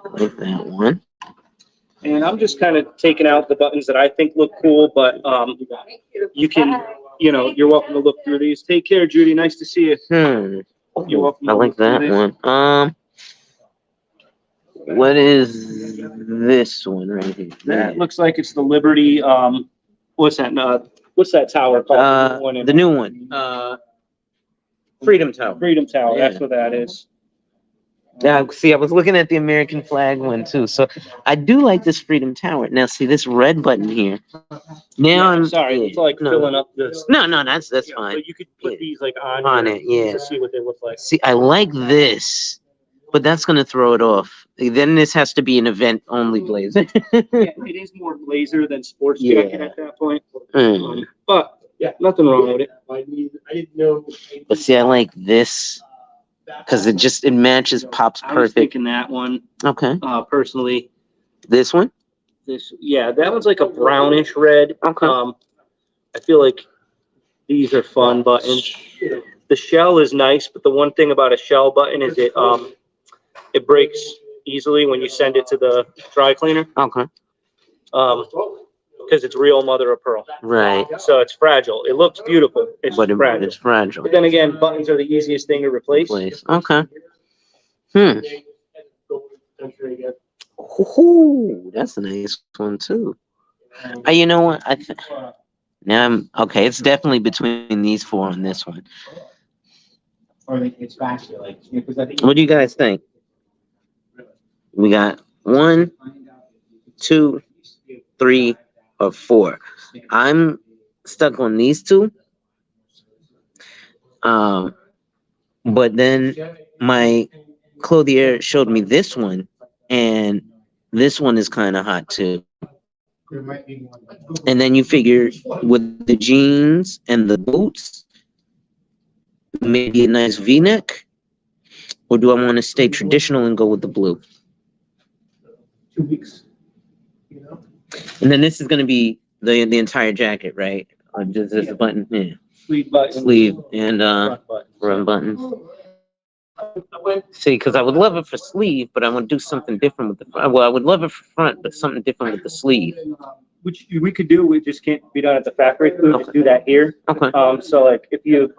I like that one. And I'm just kind of taking out the buttons that I think look cool, but you can, you're welcome to look through these. Take care, Judy. Nice to see you. You're welcome I to like look through that this. one. What is this one right here? That looks like it's the Liberty. What's that? What's that tower called? The new one. Freedom Tower. Freedom Tower. Yeah. That's what that is. Yeah, see, I was looking at the American flag one too. So I do like this Freedom Tower. Now, see this red button here. Now I'm Sorry, it's like filling up this. No, that's fine. But you could put Yeah. these like on On here it, yeah. to see what they look like. See, I like this, but that's gonna throw it off. Then this has to be an event only blazer. Yeah, it is more blazer than sports jacket at that point. But yeah, nothing wrong with it. I didn't know. But see, I like this because it matches Pop's I was perfect. thinking that one. Okay. Personally, This one. that one's like a brownish red. Okay. I feel like these are fun buttons. The shell is nice, but the one thing about a shell button is it breaks easily when you send it to the dry cleaner. Okay. Because it's real mother of pearl. Right. So it's fragile. It looks beautiful. It's But fragile. it's fragile. But then again, buttons are the easiest thing to replace. Okay. Ooh, that's a nice one too. You know what? Now I'm okay. It's definitely between these four and this one. Or it's faster, like, because I think. What do you guys think? We got 1, 2, 3, or 4. I'm stuck on these two. But then my clothier showed me this one, and this one is kind of hot too. And then you figure with the jeans and the boots, maybe a nice V-neck, or do I want to stay traditional and go with the blue? 2 weeks. And then this is going to be the entire jacket, right? Or just this button here, Sleeve button. sleeve and Front button. front buttons. See, because I would love it for sleeve, but I want to do something different with the front. Well, I would love it for front, but something different with the sleeve. Which we could do, we just can't be done at the factory. We would just do that here. Okay. So like if you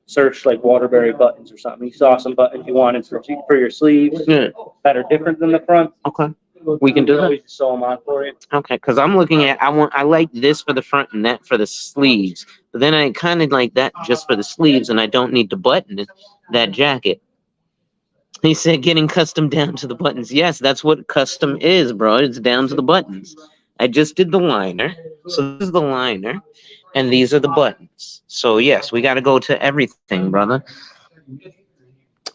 search like Waterbury buttons or something, you saw some buttons you wanted for your sleeves Yeah. that are different than the front. Okay. We can do that. Always sew them on for you. Okay, because I'm looking at I like this for the front and that for the sleeves. But then I kind of like that just for the sleeves, and I don't need to button that jacket. He said getting custom down to the buttons. Yes, that's what custom is, bro. It's down to the buttons. I just did the liner. So this is the liner, and these are the buttons. So yes, we got to go to everything, brother.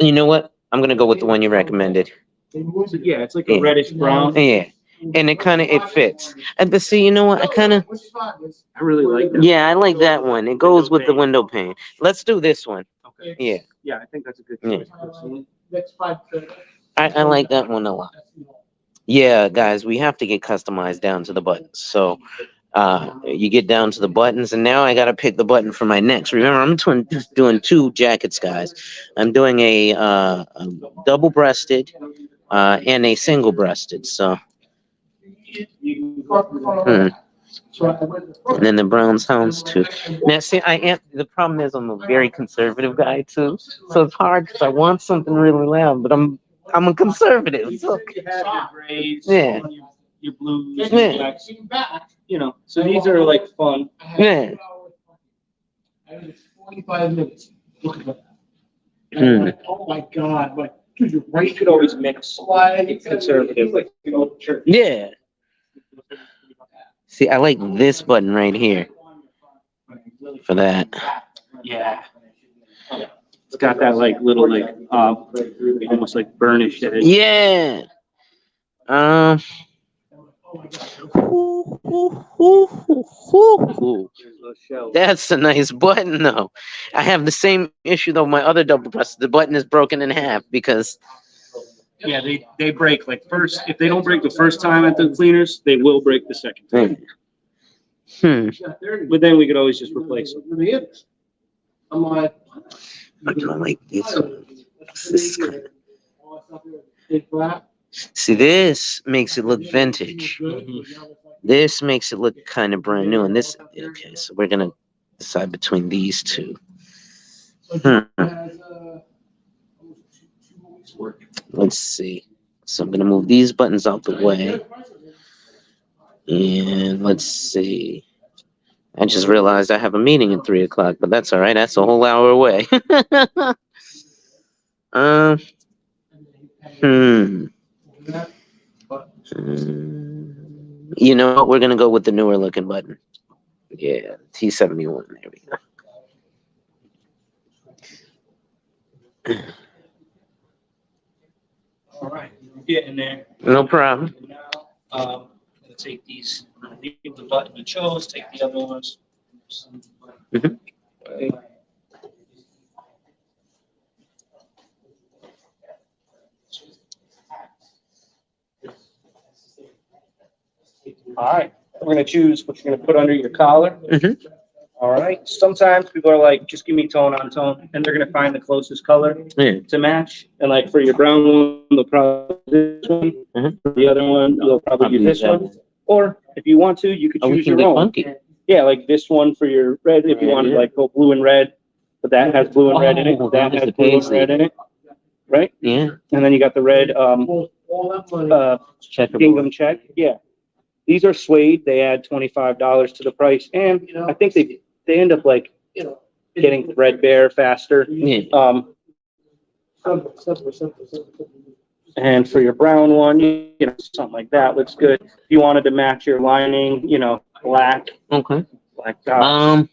You know what? I'm gonna go with the one you recommended. Yeah, it's like a reddish brown. Yeah, and it fits. And but see, you know what? I really like that. Yeah, I like that one. It goes with the window pane. Let's do this one. Okay. Yeah, Yeah, I think that's a good Yeah. choice. I like that one a lot. Yeah, guys, we have to get customized down to the buttons. So You get down to the buttons, and now I gotta pick the button for my next. Remember, I'm doing two jackets, guys. I'm doing a double-breasted and a single-breasted. So, and then the Browns hounds too. Now, see, I am. The problem is I'm a very conservative guy too, so it's hard because I want something really loud, but I'm a conservative. So, You have your grays, yeah. your blues, your Yeah. blacks, you know, so these are like fun. Yeah. 45 minutes. Look at that. Hmm. Oh my God, but dude, you're right. You could always mix conservative, like, you know, church. Yeah. See, I like this button right here for that. Yeah. It's got that like little like almost like burnished edge. Yeah. That's a nice button, though. I have the same issue though. My other double press, the button is broken in half because. Yeah, they break like first. If they don't break the first time at the cleaners, they will break the second time. But then we could always just replace them. I'm like, Or do I like this one? This kind of... See, this makes it look vintage. This makes it look kind of brand new. And this, okay, so we're gonna decide between these two. Let's see. So I'm gonna move these buttons out the way. And let's see. I just realized I have a meeting at 3 o'clock, but that's all right. That's a whole hour away. You know what? We're gonna go with the newer looking button. Yeah, T71. There we go. All right, get in there. No problem. Now, I'm gonna take these. Give the button you chose. Take the other ones. Mhm. Okay. All right, we're gonna choose what you're gonna put under your collar. Mhm. All right. Sometimes people are like, just give me tone on tone, and they're gonna find the closest color Yeah. to match. And like for your brown one, they'll probably use this one. Mhm. For the other one, they'll probably use this one. Or if you want to, you could Oh, we choose can your get own. funky. Yeah, like this one for your red. If you want to Yeah. like go blue and red, but that has blue and red in it. Oh, That that is has the blue and paisley. red in it. Right. Yeah. And then you got the red Checkerboard. gingham check. Yeah. These are suede. They add $25 to the price, and I think they end up like getting threadbare faster. Yeah. And for your brown one, you know, something like that looks good. If you wanted to match your lining, you know, black Okay. dots.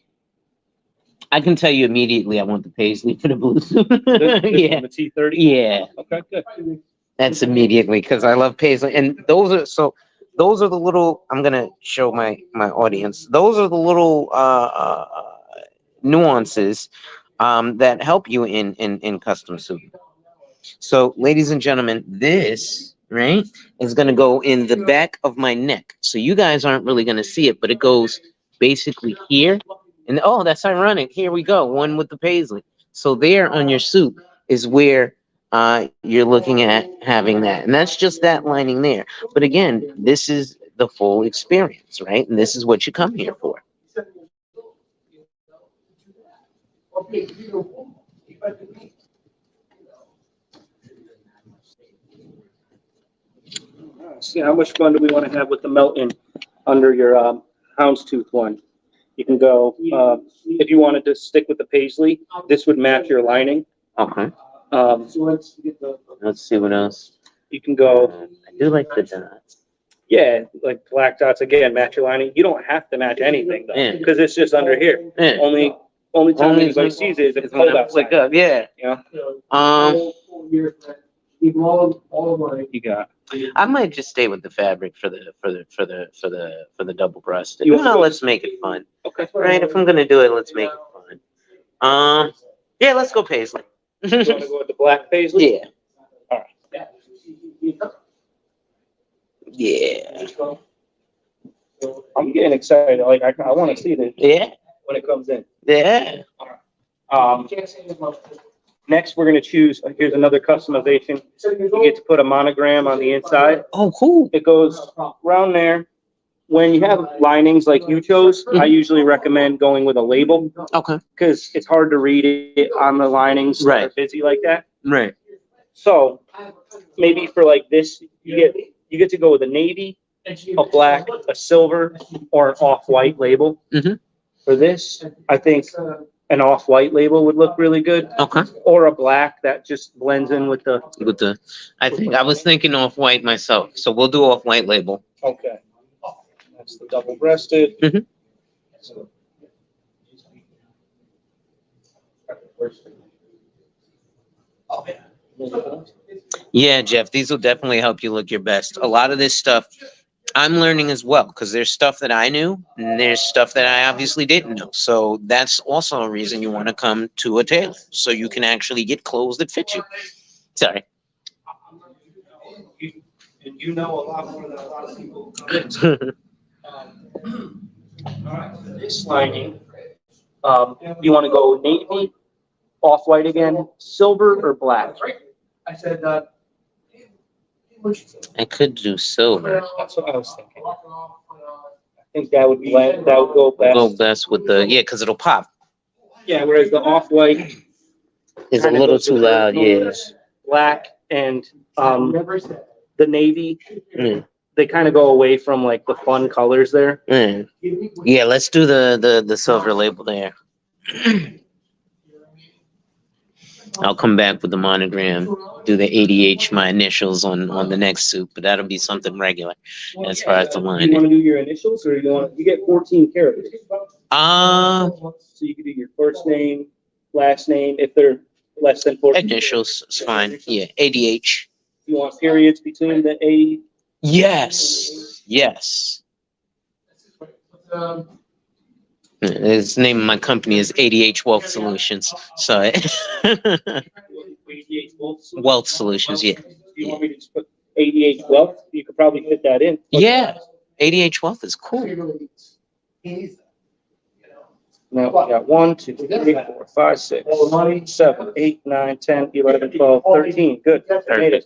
I can tell you immediately I want the paisley for the blues. This Yeah. one, the T30. Yeah. Okay, good. That's immediately because I love paisley, and those are the little. I'm gonna show my audience. Those are the little nuances that help you in custom suit. So, ladies and gentlemen, this right is gonna go in the back of my neck. So you guys aren't really gonna see it, but it goes basically here. And oh, that's ironic. Here we go. One with the paisley. So there on your suit is where you're looking at having that. And that's just that lining there. But again, this is the full experience, right? And this is what you come here for. See, how much fun do we want to have with the melting under your houndstooth one? You can go, if you wanted to stick with the paisley, this would match your lining. Okay. Let's see what else. You can go, I do like the dots. yeah, like black dots again, match your lining. You don't have to match anything though, Yeah. because it's just under here. Yeah. Only time Only anybody is sees it is if it's when cold I flick outside. up. Yeah. You You got. I might just stay with the fabric for the double breasted. You You want know, to- let's make it fun. Okay. Right? If I'm gonna do it, let's make it fun. Yeah, let's go paisley. You want to go with the black paisley? Yeah. Yeah. I'm getting excited. Like I want to see this Yeah, when it comes in. yeah. Next, we're gonna choose. Here's another customization. You get to put a monogram on the inside. Oh, cool. It goes around there. When you have linings like you chose, I usually recommend going with a label Okay. because it's hard to read it on the linings that are Right. busy like that. Right. So maybe for like this, you get to go with a navy, a black, a silver, or an off-white label. Mhm. For this, I think an off-white label would look really good, Okay. or a black that just blends in with the. With the, I was thinking off white myself, so we'll do off white label. Okay. That's the double-breasted. Mhm. Yeah, Jeff, these will definitely help you look your best. A lot of this stuff I'm learning as well because there's stuff that I knew and there's stuff that I obviously didn't know. So that's also a reason you want to come to a tailor so you can actually get clothes that fit you. Sorry. And you know a lot more than a lot of people. All right, for this lining, you want to go navy, off-white again, silver or black? I said, I could do silver. that's what I was thinking. I think that would blend, that would go Go best. best with the, yeah, because it'll pop. Yeah, whereas the off-white It's a kinda little goes too with earth loud, yeah. tones, black and, the navy, Mm, they kind of go away from like the fun colors there. mm. Yeah, let's do the silver label there. I'll come back with the monogram, do the ADH, my initials on the next suit, but that'll be something regular as far as the You line. want to do your initials or you get 14 characters? Um, So you can do your first name, last name, if they're less than 14. initials is fine. Yeah, ADH. You want periods between the A. Yes, yes. The name of my company is ADH Wealth Solutions. So, Wealth Solutions, yeah. You want me to just put 88 wealth? You could probably fit that in. Yeah, ADH Wealth is cool. Now we got 1, 2, 3, 4, 5, 6, 7, 8, 9, 10, 11, 12, 13. Good. Made it.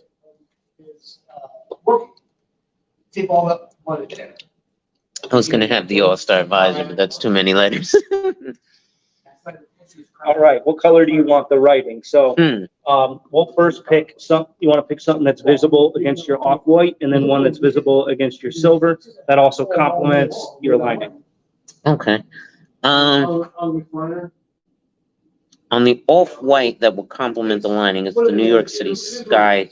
I was gonna have the All-Star Advisor, but that's too many letters. All right. What color do you want the writing? So, Hmm. we'll first pick some. You want to pick something that's visible against your off-white, and then one that's visible against your silver. That also complements your lining. Okay. On the off-white that will complement the lining is the New York City sky.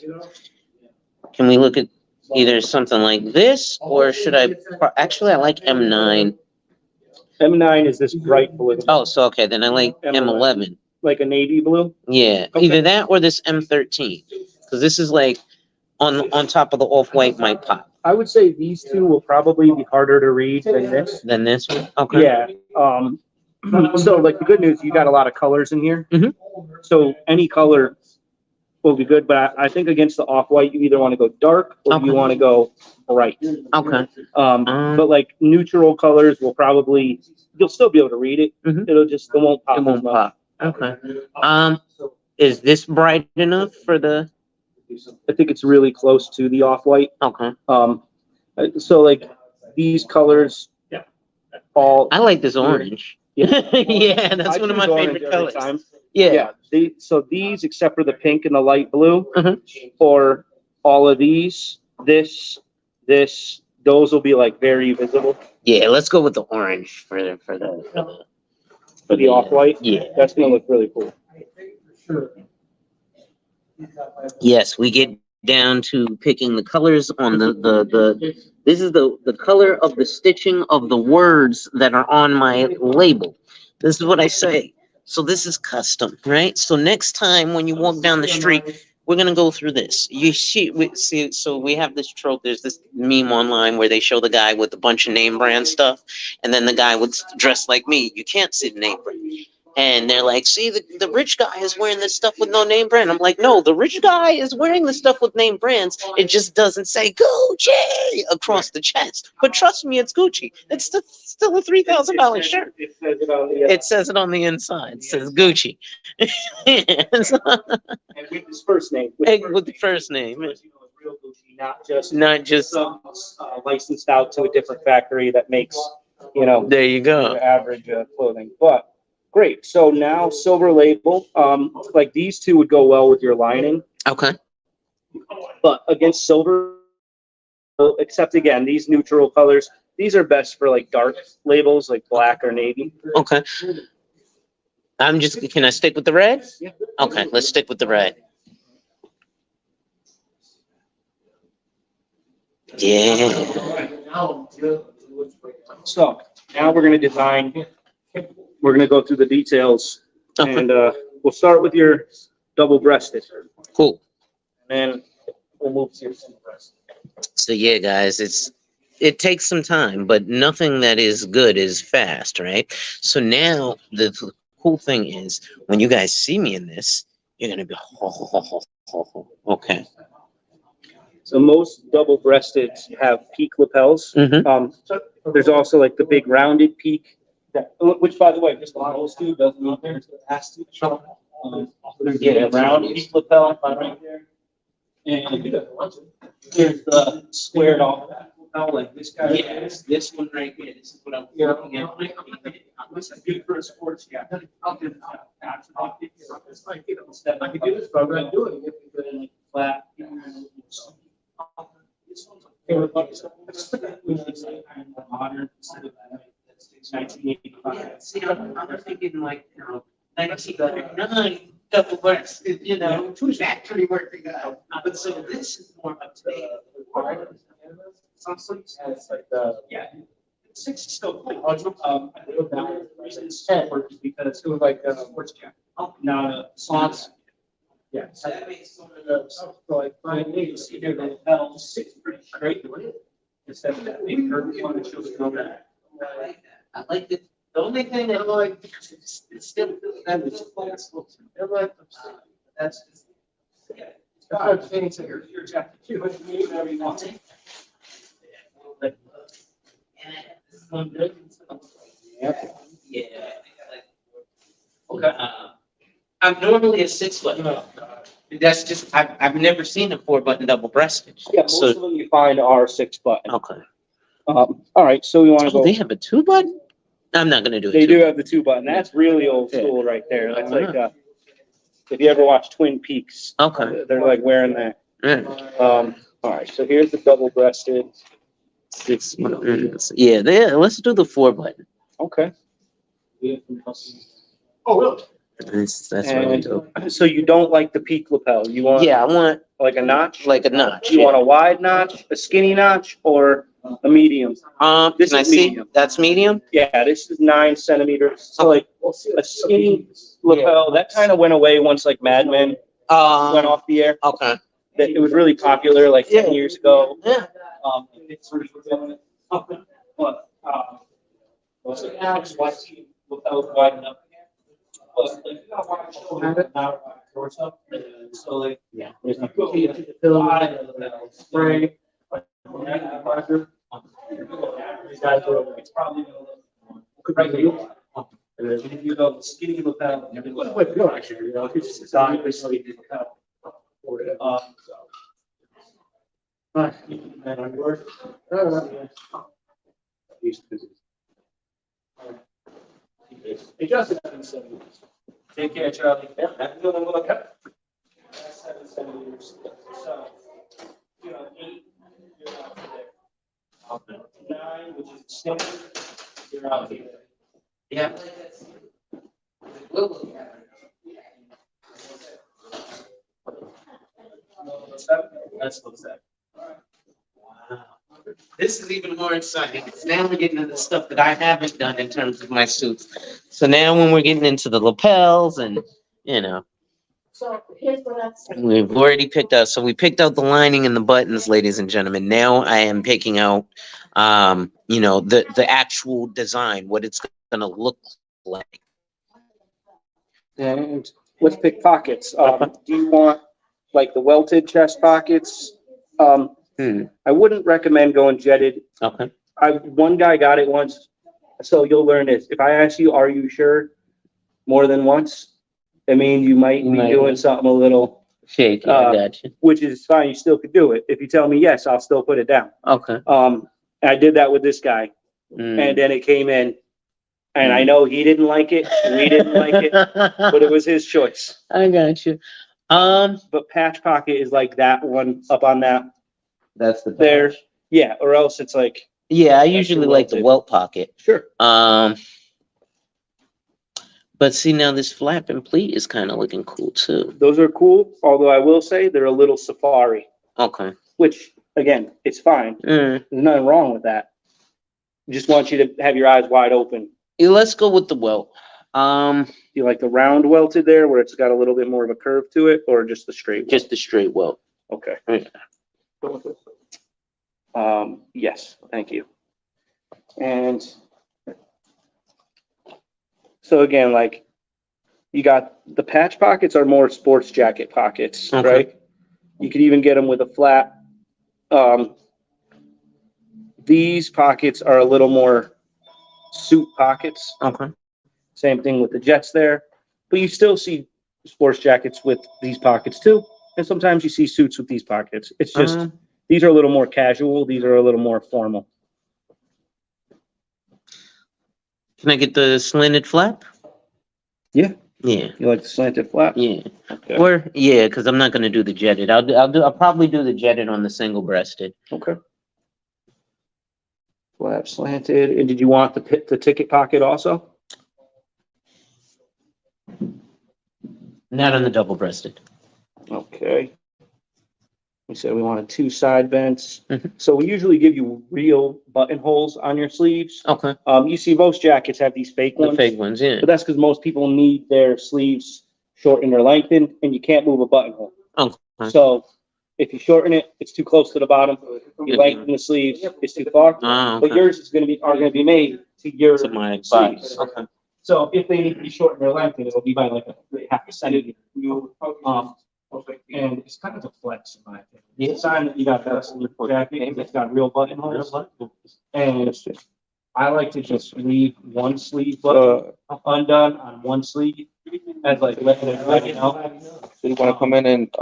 Can we look at either something like this, or should I? Actually, I like M9. M9 is this bright blue, Oh, so okay, then I like M11. like a navy blue. Yeah, Okay. either that or this M13, because this is like on top of the off-white might pop. I would say these two will probably be harder to read than this. Then this one. Okay. Yeah. So like the good news, you got a lot of colors in here. Mhm. So any color will be good, but I think against the off-white, you either want to go dark or Okay. you want to go bright. Okay. But like neutral colors will probably, you'll still be able to read it. Mhm. It won't pop It as won't much. pop. Okay. Is this bright enough for the? I think it's really close to the off-white. Okay. So like these colors, all. I like this orange. Yeah. Yeah, that's I one of my choose orange favorite every colors. time. Yeah. So these, except for the pink and the light blue, Mhm. or all of these, this, those will be like very visible Yeah, let's go with the orange for for the off-white. Yeah. That's gonna look really cool. Yes, we get down to picking the colors on the this is the color of the stitching of the words that are on my label. This is what I say. So this is custom, right? So next time when you walk down the street, we're gonna go through this. You see, so we have this trope. There's this meme online where they show the guy with a bunch of name brand stuff, and then the guy with dressed like me. You can't see the name brand. And they're like, see, the rich guy is wearing this stuff with no name brand. I'm like, no, the rich guy is wearing the stuff with name brands. It just doesn't say Gucci across the chest. But trust me, it's Gucci. It's still a $3,000 shirt. It says it on the. It says it on the inside. It says Gucci. So- And with his first name. with the first name. So as you know, it's real Gucci, not Not just, some licensed out to a different factory that makes, there you go. your average clothing. But great. So now silver label, like these two would go well with your lining, Okay. but against silver, except again, these neutral colors, these are best for like dark labels like black or navy. Okay. Can I stick with the red? Yeah. Okay, let's stick with the red. Yeah. So now we're going to design, we're going to go through the details, Okay. and we'll start with your double breasted, Cool. and then we'll move to your single breasted. So yeah, guys, it takes some time, but nothing that is good is fast, right? So now the cool thing is when you guys see me in this, you're gonna be okay. So most double breasted have peak lapels. Mm-hmm. There's also like the big rounded peak, which by the way, just on those two doesn't mean there's the has to. There's a round peak lapel right there. And there's the squared off lapel like this guy. Yes, this one right here. This is what I'm looking at. This is good for a sports guy. I can do this, but I'm not doing it. Flat. Modern instead of 1985. See, I'm thinking like, 1939 double breasted, factory working out. But so this is more up to date. Some sleeves has like the, yeah, six is still cool. I think the reason it's so work is because it was like a sports cap, not a slots. Yeah. So that makes sort of So like, you see here, the L six pretty straight. Instead of that big curve, one that shows no back. I like that. I like it. The only thing I don't like is it's still that it's flexible. That's just, yeah. I'm saying, so your chapter two, but you need whatever you want. But, and this is one good. Yeah. Okay. I'm normally a 6-button. That's just I've never seen a 4-button double breasted. Yeah, most of them you find are 6-button. Okay. All right, so we want to Oh, go. they have a 2-button? I'm not gonna do it. They do have the 2-button. That's really old school right there. That's like, if you ever watch Twin Peaks, Okay. they're like wearing that. Yeah. All right, so here's the double breasted. 6 Yeah, let's do the 4-button. Okay. Oh, really? That's really dope. And so you don't like the peak lapel? You want Yeah, I want like a notch? like a notch. You want a wide notch, a skinny notch, or a medium? This Can I is see? medium. That's medium? Yeah, this is 9 centimeters. So like a skinny lapel, that kind of went away once like Mad Men went off the air. Okay. That it was really popular like 10 years ago. Yeah. It's sort of, but, so now it's wide, lapels wide enough. But like, you got wide shoulder, not wide torso. So like, Yeah. if you go wide spray, like, it's probably gonna look right here. And then if you go skinny lapel, Wait, no, actually, it's just design basically the lapel. And on yours, It just happens. take care, Charlie. Have a good one. Look up. That's 7 centimeters. So, 8, you're out there. 9, which is standard, you're out here. Yeah. That's what's that. Wow. This is even more exciting. Now we're getting into the stuff that I haven't done in terms of my suits. So now when we're getting into the lapels and, So here's what I'm saying. we've already picked out. So we picked out the lining and the buttons, ladies and gentlemen. Now I am picking out, the actual design, what it's going to look like. And let's pick pockets. Do you want like the welted chest pockets? I wouldn't recommend going jetted. Okay. One guy got it once, so you'll learn this. If I ask you, are you sure, more than once, it means you might be doing something a little, Shaky, I got you. which is fine. You still could do it. If you tell me yes, I'll still put it down. Okay. I did that with this guy, and then it came in, and I know he didn't like it, we didn't like it, but it was his choice. I got you. But patch pocket is like that one up on that That's the there. Yeah, or else it's like, Yeah, I That's usually your like the welted. welt pocket. sure. But see now this flap and pleat is kind of looking cool too. Those are cool, although I will say they're a little safari, Okay. which again, it's fine. Mm. There's nothing wrong with that. Just want you to have your eyes wide open. Yeah, let's go with the welt. You like the round welted there where it's got a little bit more of a curve to it, or just the straight welt? Just the straight welt. Okay. Yeah. Yes, thank you. And so again, like you got the patch pockets are more sports jacket pockets, Okay. right? You could even get them with a flat. These pockets are a little more suit pockets. Okay. Same thing with the jets there, but you still see sports jackets with these pockets too. And sometimes you see suits with these pockets. It's just, these are a little more casual. These are a little more formal. Can I get the slanted flap? Yeah. Yeah. You like the slanted flap? Yeah. Okay. Or yeah, because I'm not gonna do the jetted. I'll probably do the jetted on the single breasted. Okay. Flap slanted. And did you want the ticket pocket also? Not on the double breasted. Okay. We said we wanted 2 side vents. Mhm. So we usually give you real buttonholes on your sleeves. Okay. You see most jackets have these fake The ones, fake ones, yeah. but that's because most people need their sleeves shortened or lengthened, and you can't move a buttonhole. Okay. So if you shorten it, it's too close to the bottom. You Yeah. lengthen the sleeves, it's too far. But Okay. yours are gonna be made to your To my body. sleeves. Okay. So if they need to be shortened or lengthened, it'll be by like a half a centimeter. And it's kind of a flex in my opinion. It's a sign that you got best in your jacket. It's got real buttonholes. And I like to just leave one sleeve button undone on one sleeve as like letting everybody know. So you wanna come in and,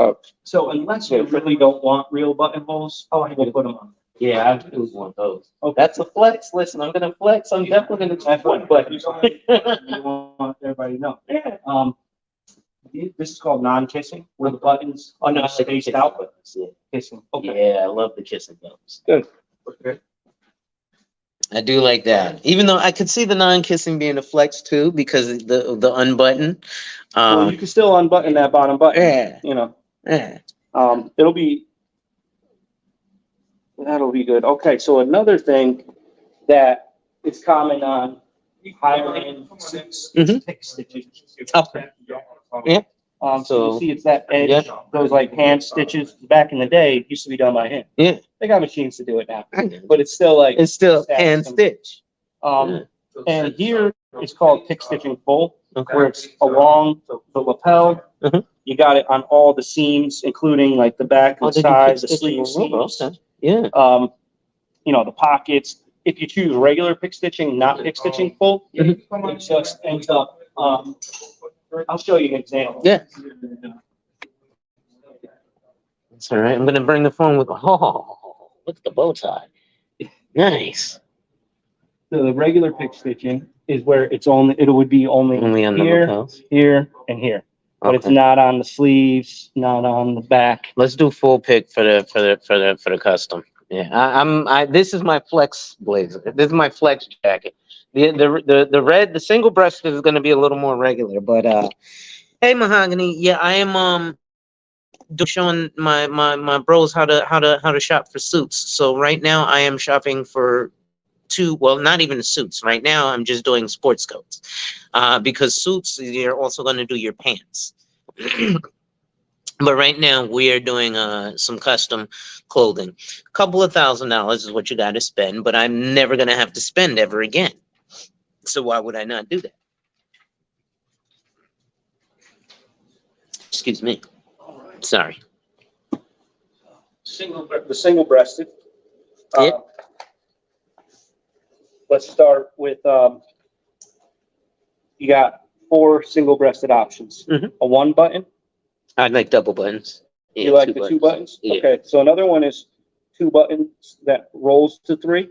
So unless you really don't want real buttonholes, we'll put them on. Yeah, I do want those. Okay. That's a flex. Listen, I'm gonna flex. I'm definitely gonna That's flex. what, but you want everybody to know. Yeah. This is called non-kissing, where the buttons are not spaced out, but Yeah. kissing. Okay. Yeah, I love the kissing buttons. Good. Okay. I do like that. Even though I could see the non-kissing being a flex too, because the unbutton. Well, you can still unbutton that bottom button. Yeah. You know, Yeah. that'll be good. Okay, so another thing that is common on higher end suits is Mhm. pick stitches. Okay. Yeah. So you see it's that edge, Yeah. those like hand stitches. Back in the day, it used to be done by hand. Yeah. They got machines to do it now, but it's still like, It's still Stab hand some- stitch. and here it's called pick stitching full, Okay. where it's along the lapel. Mhm. You got it on all the seams, including like the back Oh, and they do side, pick the stitching sleeve on rubber, seams. okay. Yeah. The pockets. If you choose regular pick stitching, not pick stitching full, it just ends up, I'll show you an example. Yeah. That's all right. I'm gonna bring the phone with. Oh, look at the bow tie. Nice. The regular pick stitching is where it would be only Only on the here, lapels. here, and here. But it's Okay. not on the sleeves, not on the back. Let's do full pick for the custom. Yeah, this is my flex blazer. This is my flex jacket. The red, the single breasted is going to be a little more regular, but hey, Mahogany, yeah, I am showing my bros how to shop for suits. So right now I am shopping for two, well, not even suits. Right now I'm just doing sports coats, because suits you're also going to do your pants. But right now we are doing some custom clothing. A couple of $1,000 is what you got to spend, but I'm never going to have to spend ever again. So why would I not do that? Excuse me. All right. Sorry. The single breasted. Yep. Let's start with, you got 4 single breasted options. Mhm. A 1 button. I like double buttons. Yeah, You like the 2 buttons? Yeah. Okay, so another one is 2 buttons that rolls to 3.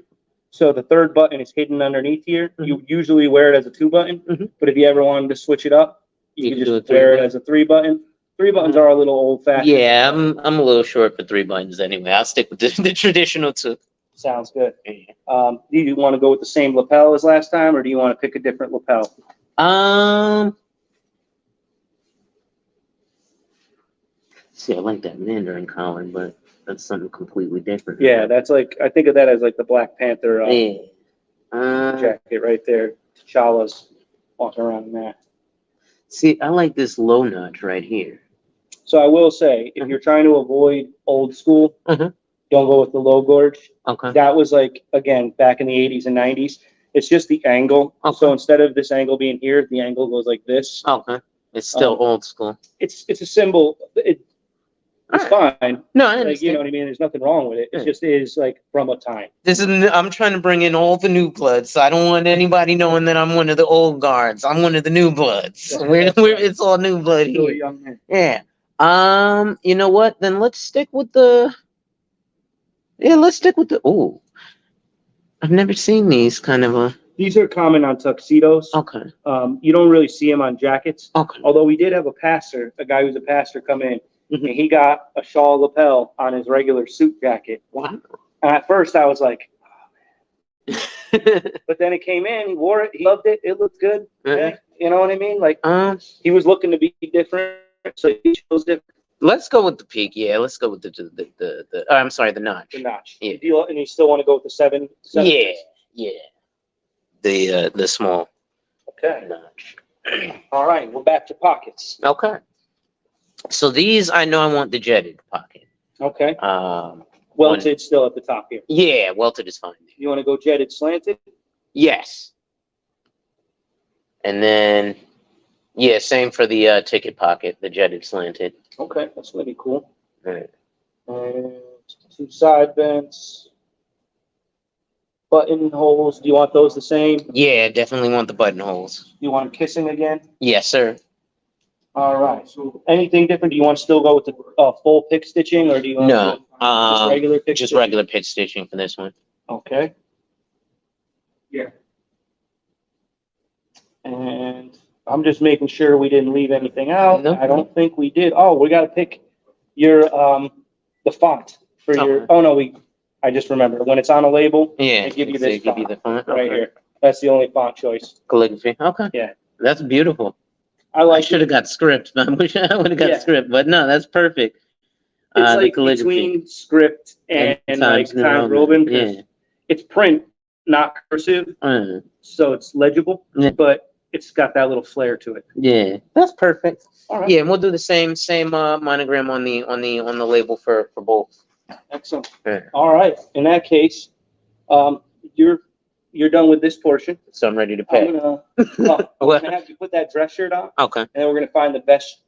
So the 3rd button is hidden underneath here. You usually wear it as a 2 button, Mhm. but if you ever wanted to switch it up, you You can can do just a 3 wear it button. as a 3 button. 3 buttons are a little old fashioned. Yeah, I'm a little short for 3 buttons anyway. I'll stick with the traditional 2. Sounds good. Yeah. Do you want to go with the same lapel as last time, or do you want to pick a different lapel? See, I like that Mandarin collar, but that's something completely different. Yeah, that's like, I think of that as like the Black Panther Yeah. jacket right there. T'Challa's walking around in that. See, I like this low notch right here. So I will say, if you're trying to avoid old school, Mhm. don't go with the low gorge. Okay. That was like, again, back in the 80s and 90s. It's just the angle. Okay. So instead of this angle being here, the angle goes like this. Okay. It's still old school. It's a symbol. It's fine. No, I Like, understand. you know what I mean? There's nothing wrong with it. It Yeah. just is like from a time. I'm trying to bring in all the new bloods, so I don't want anybody knowing that I'm one of the old guards. I'm one of the new bloods. It's all new blood Still a here. young man. Yeah. You know what? Then let's stick with the. Yeah, let's stick with the. Oh, I've never seen these kind of a. These are common on tuxedos. Okay. You don't really see them on jackets. Okay. Although we did have a guy who's a pastor come in, Mhm. and he got a shawl lapel on his regular suit jacket. Wow. And at first I was like, but then it came in, he wore it, he loved it, it looked good. Okay? You know what I mean? Like, he was looking to be different, so he chose different. Let's go with the peak. Yeah, let's go with the I'm sorry, the notch. The notch. Yeah. And you still want to go with the seven? Yeah, yeah. The small Okay. notch. All right, we're back to pockets. Okay. So these, I know I want the jetted pocket. Okay. Um, Welted still at the top here. yeah, welted is fine. You want to go jetted slanted? Yes. And then, yeah, same for the ticket pocket, the jetted slanted. Okay, that's gonna be cool. All right. And 2 side vents. Buttonholes, do you want those the same? Do Yeah, definitely want the buttonholes. you want them kissing again? Yes, sir. All right, so anything different? Do you want to still go with the full pick stitching, or do you want No, just regular pick just stitching? regular pitch stitching for this one. Okay. Yeah. And I'm just making sure we didn't leave anything out. Nope. I don't think we did. Oh, we got to pick your the font for your. Okay. Oh no, I just remembered when it's on a label. Yeah, They give you so this give you font the font right okay. here. That's the only font choice. Calligraphy. Okay. Yeah. That's beautiful. I I like should have got script. I wish I would have got Yeah. script, but no, that's perfect. It's The like calligraphy. between script and like Times New Times Roman, Roman. 'Cause yeah. It's print, not cursive, so it's legible, Yeah. but it's got that little flair to it. Yeah, that's perfect. All right. Yeah, and we'll do the same monogram on the label for both. Excellent. Yeah. All right. In that case, you're done with this portion. So I'm ready to I'm pay. gonna, I'm What? gonna have you put that dress shirt on, Okay. and then we're gonna find the best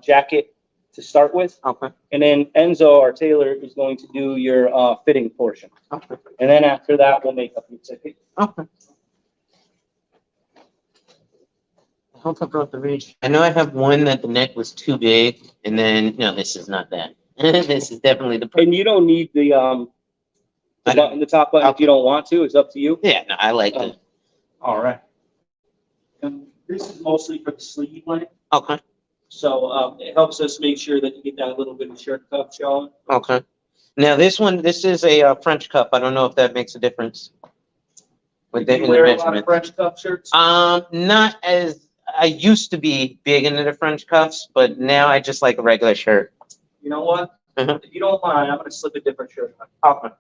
jacket to start with, Okay. and then Enzo, our tailor, is going to do your fitting portion, Okay. and then after that, we'll make up your ticket. Okay. I hope I brought the reach. I know I have one that the neck was too big, and then no, this is not that. This is definitely the. And you don't need the button, the top button, if you don't want to. It's up to you. Yeah, no, I like it. All right. And this is mostly for the sleeve length, Okay. so it helps us make sure that you get that little bit of shirt cuff showing. Okay. Now this is a French cup. I don't know if that makes a difference with Do the, you in the wear a lot of measurement. French cuff shirts? Not as I used to be big into the French cuffs, but now I just like a regular shirt. You know what? Mhm. If you don't mind, I'm gonna slip a different shirt on.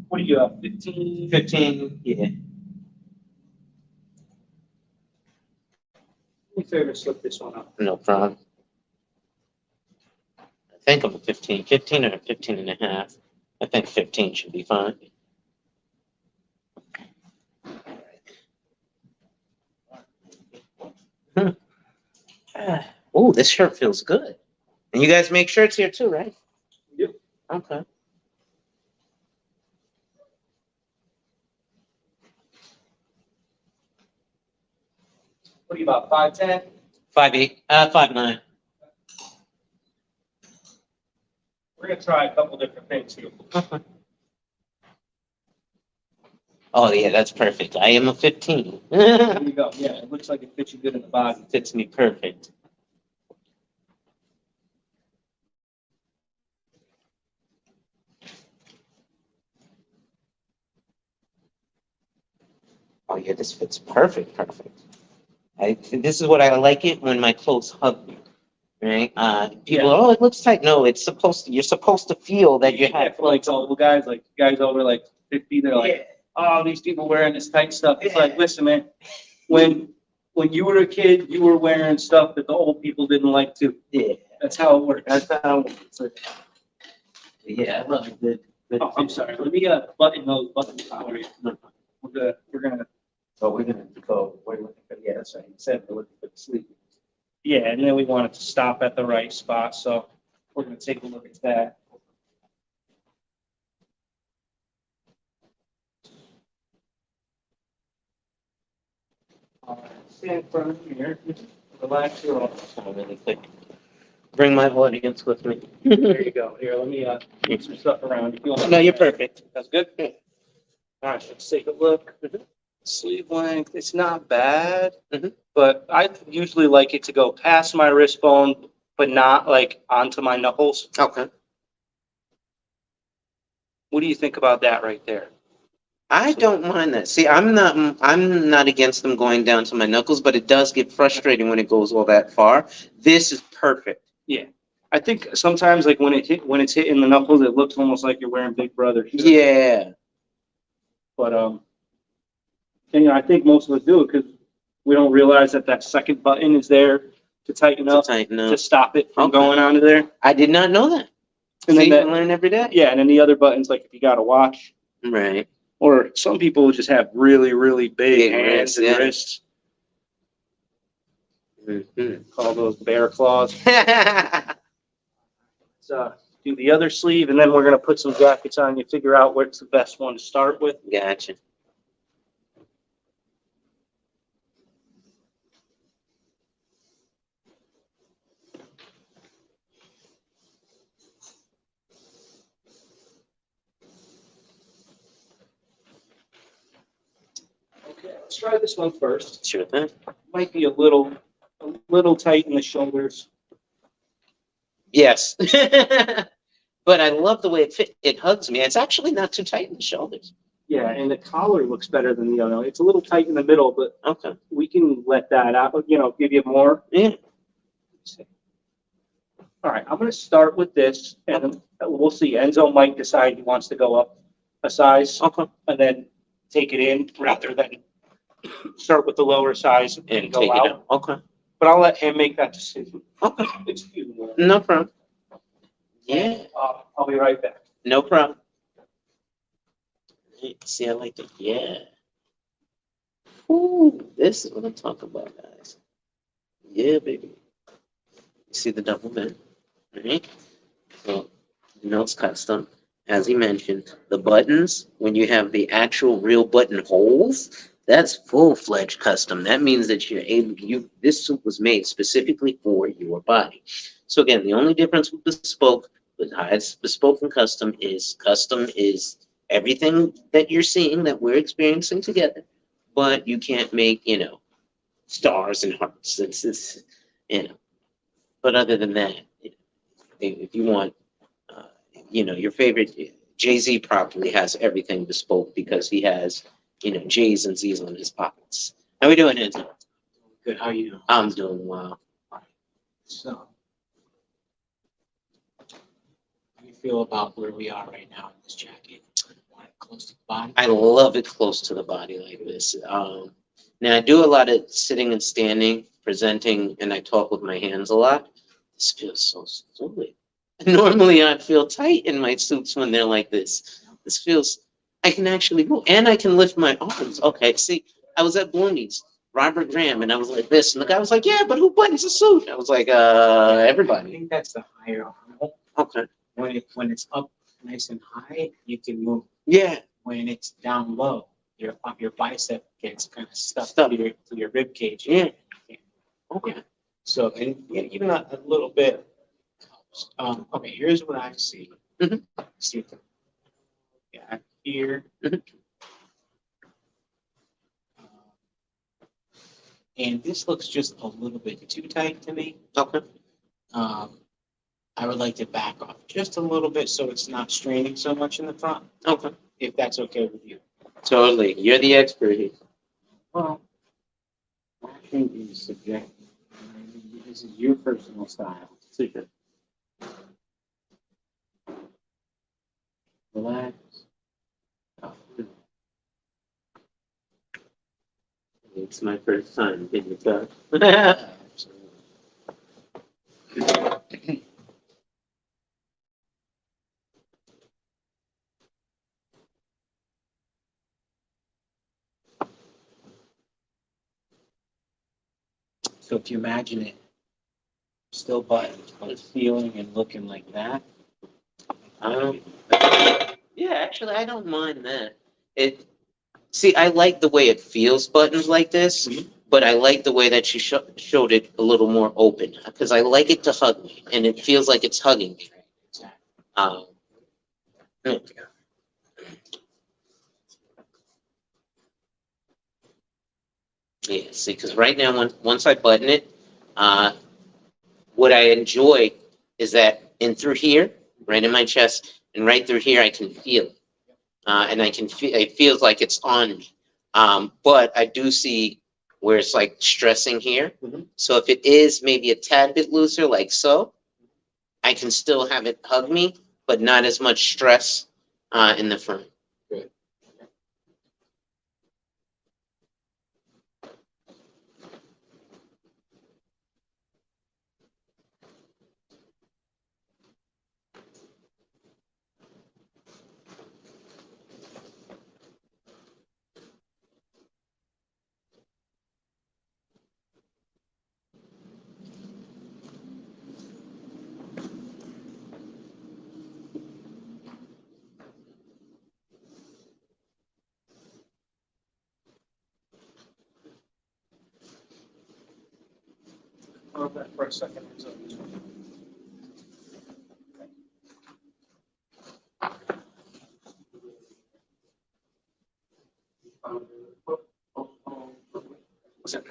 What do you have, 15? 15, yeah. Do me a favor, slip this one up. No problem. I think I'm a 15 or 15 and a half. I think 15 should be fine. Oh, this shirt feels good. And you guys make shirts here too, right? Yep. Okay. What are you about, 5'10"? 5'8", 5'9". We're gonna try a couple different things here. Oh yeah, that's perfect. I am a 15. There you go. Yeah, it looks like it fits you good in the body. Fits me perfect. Oh yeah, this fits perfect. This is what I like it when my clothes hug me. Right? People Yeah. are, oh, it looks tight. No, it's supposed to. You're supposed to feel that you Yeah, have for like old guys, like guys over like 50, they're like, oh, these people wearing this tight stuff. It's like, listen, man, when you were a kid, you were wearing stuff that the old people didn't like too. Yeah, That's how it works. that's how. It's like, yeah, I love it. Oh, I'm sorry. Let me button those buttons for you. We're gonna. So we're gonna go, we're looking for, yeah, that's right, you said we're looking for the sleeve. Yeah, and then we want it to stop at the right spot, so we're gonna take a look at that. All right, stand in front of the mirror. Relax your arms. Really quick. Bring my audience with me. There you go. Here, let me move some stuff around. If you want- No, you're perfect. That's good. All right, let's take a look. Sleeve length, it's not bad, Mhm. but I usually like it to go past my wrist bone, but not like onto my knuckles. Okay. What do you think about that right there? I don't mind that. See, I'm not against them going down to my knuckles, but it does get frustrating when it goes all that far. This is perfect. Yeah. I think sometimes like when it's hitting the knuckles, it looks almost like you're wearing Big Brother. shit. Yeah. But and, I think most of us do it because we don't realize that that second button is there to tighten To up, tighten to up. stop it from Okay. going onto there. I did not know that. And then See, that, I learn every day. yeah, and then the other buttons, like if you got a watch, Right. or some people just have really, really big Big hands wrists, and yeah. wrists. Mhm. Call those bear claws. So do the other sleeve, and then we're gonna put some jackets on you. Figure out what's the best one to start with. Gotcha. Okay, let's try this one first. Sure thing. Might be a little tight in the shoulders. Yes. But I love the way it fit. It hugs me. It's actually not too tight in the shoulders. Yeah, and the collar looks better than the other one. It's a little tight in the middle, but Okay. we can let that out, give you more. Yeah. All right, I'm gonna start with this, and we'll see. Enzo might decide he wants to go up a size, Okay. and then take it in rather than start with the lower size And and go take it out. out. Okay. But I'll let him make that decision. Okay. Excuse me. No problem. Yeah. I'll be right back. No problem. See, I like it. Yeah. Ooh, this is what I'm talking about, guys. Yeah, baby. You see the double bend, right? Well, it's custom. As he mentioned, the buttons, when you have the actual real button holes, that's full-fledged custom. That means that this suit was made specifically for your body. So again, the only difference with bespoke and custom is everything that you're seeing that we're experiencing together, but you can't make, stars and hearts. It's but other than that, if you want, your favorite, Jay-Z probably has everything bespoke because he has, J's and Z's on his pockets. How we doing, Enzo? Good, how you doing? I'm doing well. So. How do you feel about where we are right now in this jacket? Want it close to the body? I love it close to the body like this. Now I do a lot of sitting and standing, presenting, and I talk with my hands a lot. This feels so fluid. Normally I feel tight in my suits when they're like this. I can actually move, and I can lift my arms. Okay, see, I was at Bloomie's. Robert Graham, and I was like this, and the guy was like, yeah, but who buttons a suit? I was like, I everybody. think that's the higher arm. Okay. When it's up nice and high, you can move. Yeah. When it's down low, your bicep gets kind of stuck Stuck. to your rib cage. Yeah. Okay. So, and yeah, even a little bit helps. Okay, here's what I see. Mhm. See, yeah, here. Mhm. And this looks just a little bit too tight to me. Okay. I would like to back off just a little bit so it's not straining so much in the front, Okay. if that's okay with you. Totally. You're the expert here. Well, washing is subjective. This is your personal style. Super. Relax. It's my first time in the car. So if you imagine it still buttoned, but feeling and looking like that. Um, yeah, actually, I don't mind that. See, I like the way it feels buttons like this, but I like the way that she showed it a little more open because I like it to hug me, and it feels like it's hugging me. Um, yeah. Yeah, see, because right now, once I button it, what I enjoy is that in through here, right in my chest, and right through here, I can feel it. And I can feel it feels like it's on me. But I do see where it's like stressing here. Mhm. So if it is maybe a tad bit looser, like so, I can still have it hug me, but not as much stress in the front. Good. Hold that for a second. What's that?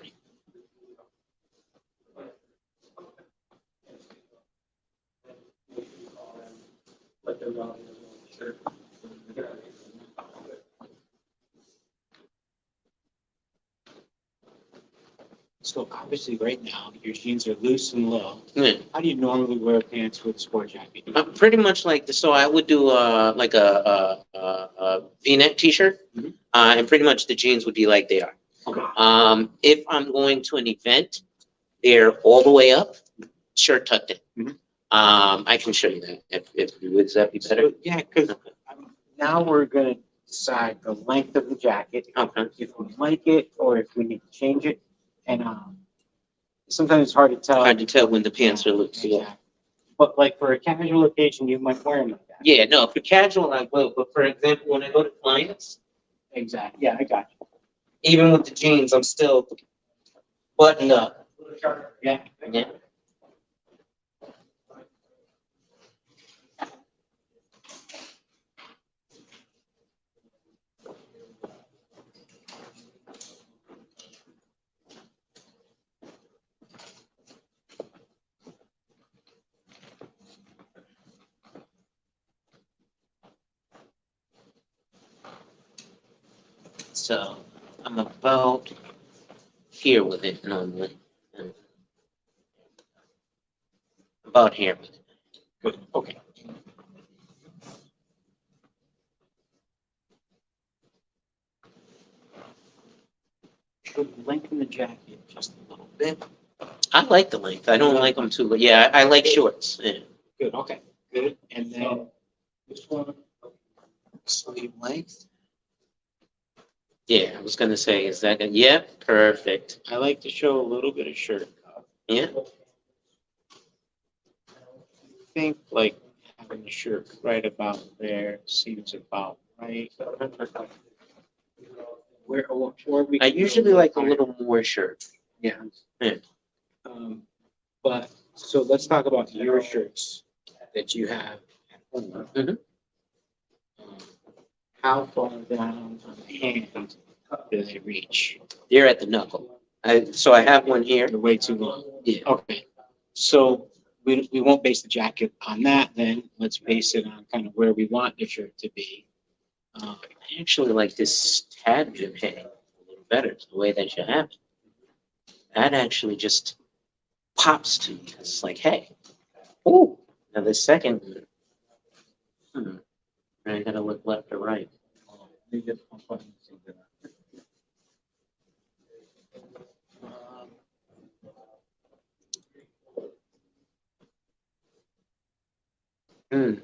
So obviously, right now, your jeans are loose and low. Yeah. How do you normally wear pants with a sport jacket? Pretty much like this. So I would do like a V-neck T-shirt, Mhm. and pretty much the jeans would be like they are. Okay. If I'm going to an event, they're all the way up, shirt tucked in. Mhm. I can show you that if would that be better? So, yeah, because now we're gonna decide the length of the jacket, Okay. if we like it or if we need to change it. And sometimes it's hard to tell. Hard to tell when the pants are loose. Yeah. Exactly. But like for a casual occasion, you might wear them like that. Yeah. No, for casual I will, but for example, when I go to clients, Exactly. Yeah, I got you. even with the jeans, I'm still buttoned up. Yeah. Yeah. So I'm about here with it normally. About here with it. Good. Okay. Should lengthen the jacket just a little bit. I like the length. I don't like them too, but yeah, I like shorts. Yeah. Good. Okay. Good. And then this one, sleeve length. Yeah, I was gonna say, is that, yeah, perfect. I like to show a little bit of shirt. Yeah, I think like having the shirt right about there seems about right. Where, or we. I usually like a little more shirt. Yeah. Yeah. But, so let's talk about your shirts that you have at home. Mhm. How far down on the hand do they reach? They're at the knuckle. So I have one here. They're way too long. Yeah. Okay, so we won't base the jacket on that then. Let's base it on kind of where we want the shirt to be. I actually like this tad bit hang a little better, the way that you have it. That actually just pops to me. It's like, hey, oh, now the second one, I gotta look left or right. Hmm.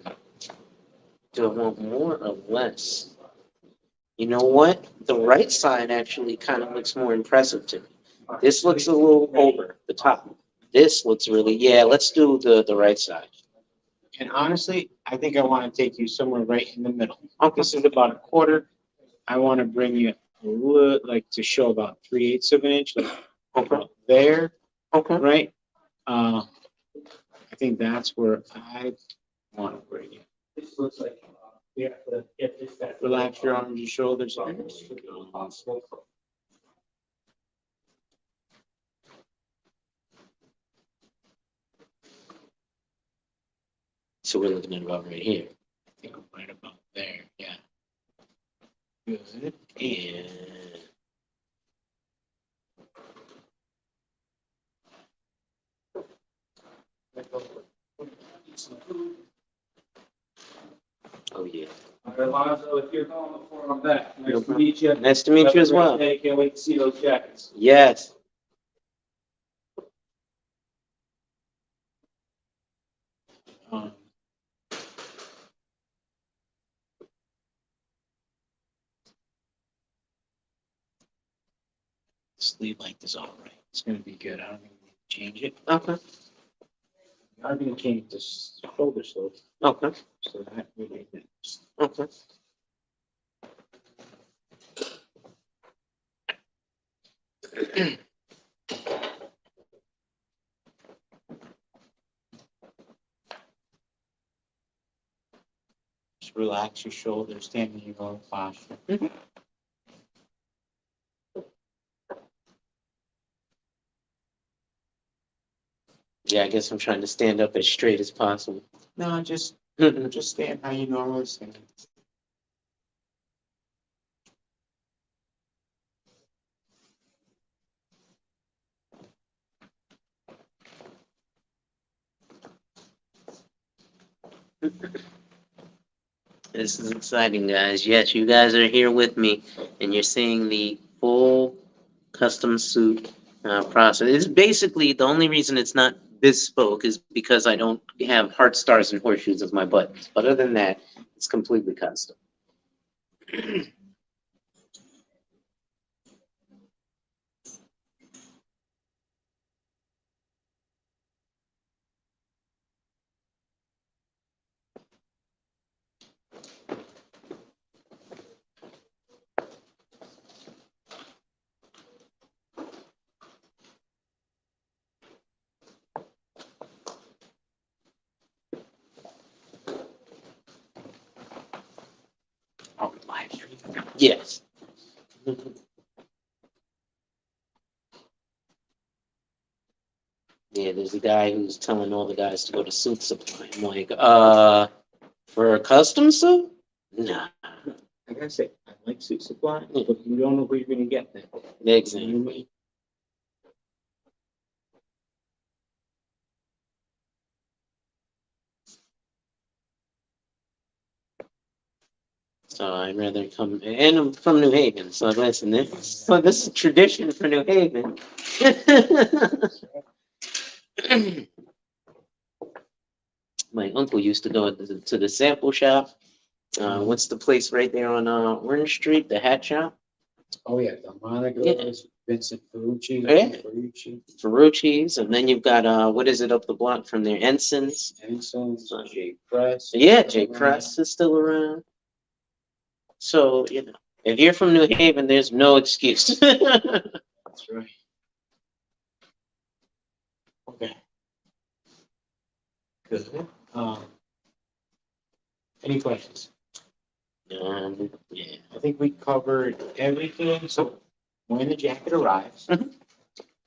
Do I want more or less? You know what? The right side actually kind of looks more impressive to me. This looks a little over the top. This looks really, yeah, let's do the right side. And honestly, I think I want to take you somewhere right in the middle. Okay. This is about a quarter. I want to bring you a little, like to show about 3/8 of an inch, like about there, Okay. right? I think that's where I want to bring you. This looks like, we have to get this back. Relax your arms, your shoulders. So we're looking at about right here. I think I'm right about there, yeah. Good. And oh yeah. All right, Alonzo, if you're calling for, I'm back. Nice to meet you. Nice to meet you as well. Hey, can't wait to see those jackets. Yes. Um, Sleeve length is all right. It's gonna be good. I don't think we need to change it. Okay. I'm gonna change this shoulder slope, Okay. so that really is. Okay. Just relax your shoulders, stand in your own posture. Yeah, I guess I'm trying to stand up as straight as possible. No, just stand how you normally stand. This is exciting, guys. Yes, you guys are here with me, and you're seeing the full custom suit process. It's basically the only reason it's not bespoke is because I don't have heart stars and horseshoes as my buttons. But other than that, it's completely custom. Oh, live stream. Yes. Yeah, there's a guy who's telling all the guys to go to suit supply. I'm like, for a custom suit? Nah. Like I said, I like suit supply, but you don't know where you're gonna get that. Exactly. So I'd rather come, and I'm from New Haven, so listen, this is tradition for New Haven. My uncle used to go to the sample shop. What's the place right there on Orange Street, the hat shop? Oh, yeah, Delmonico's, Vincent Ferrucci. Yeah. Ferrucci, Ferrucci's, and then you've got, what is it up the block from there? Ensign's. Ensign's, J. Press. Yeah, Jay Press is still around. So, you know, if you're from New Haven, there's no excuse. That's right. Okay. Good. Any questions? Yeah. I think we covered everything, so when the jacket arrives, Mhm.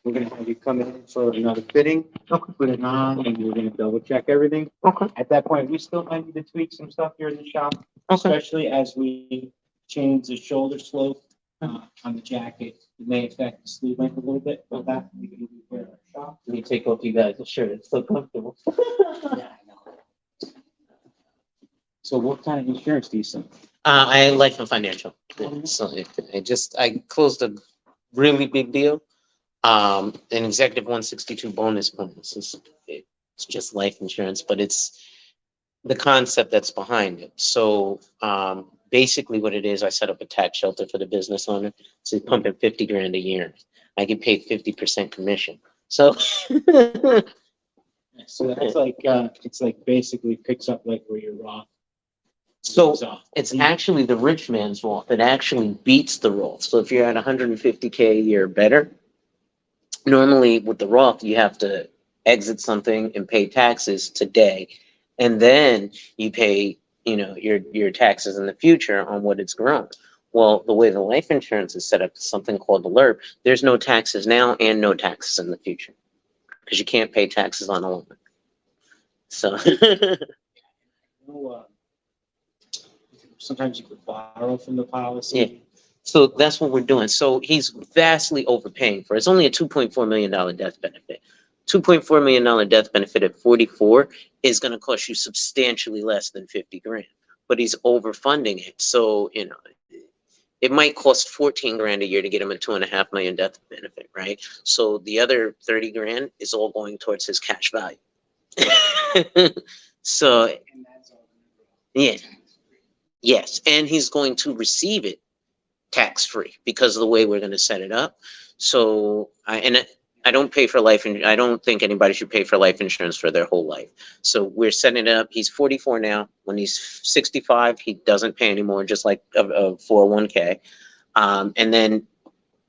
we're gonna have you come in for another fitting, put it on, and we're gonna double check everything. Okay. At that point, we still might need to tweak some stuff here in the shop, Okay. especially as we change the shoulder slope on the jacket. It may affect the sleeve length a little bit, but that we can do here in our shop. Let me take off you guys' shirt. It's so comfortable. Yeah, I know. So what kind of insurance do you sell? I Life and Financial. So I closed a really big deal. An executive 162 bonus points. It's just life insurance, but it's the concept that's behind it. So basically what it is, I set up a tax shelter for the business owner. So he's pumping 50 grand a year. I get paid 50% commission. So So that's like, it's like basically picks up like where you're Roth. So leaves off. it's actually the rich man's Roth. It actually beats the Roth. So if you're at 150K a year better, normally with the Roth, you have to exit something and pay taxes today. And then you pay, your taxes in the future on what it's grown. Well, the way the life insurance is set up is something called the LIRP. There's no taxes now and no taxes in the future because you can't pay taxes on a loan. So No, sometimes you could borrow from the policy. Yeah. So that's what we're doing. So he's vastly overpaying for it. It's only a $2.4 million death benefit. $2.4 million death benefit at 44 is going to cost you substantially less than 50 grand, but he's overfunding it. So, it might cost 14 grand a year to get him a 2.5 million death benefit, right? So the other 30 grand is all going towards his cash value. So, And that's all. yeah, yes. And he's going to receive it tax-free because of the way we're going to set it up. So I don't pay for life, and I don't think anybody should pay for life insurance for their whole life. So we're setting it up. He's 44 now. When he's 65, he doesn't pay anymore, just like a 401k. And then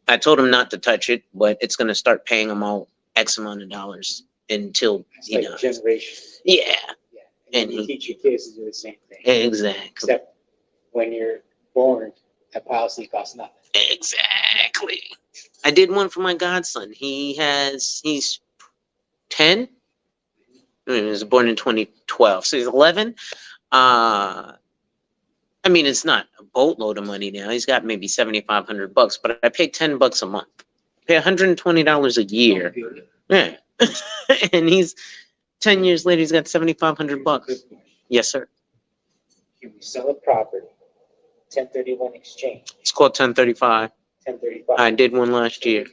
I told him not to touch it, but it's going to start paying him all X amount of dollars until It's he like does. generation. Yeah, Yeah. And And you he- teach your kids to do the same thing. exactly. Except when you're born, that policy costs nothing. Exactly. I did one for my godson. He's 10. He was born in 2012, so he's 11. I mean, it's not a boatload of money now. He's got maybe $7,500, but I pay $10 a month. I pay $120 a year. Yeah, and he's 10 years later. He's got $7,500. Yes, sir. Can we sell a property, 1031 exchange, It's called 1035. 1035? I did one last year.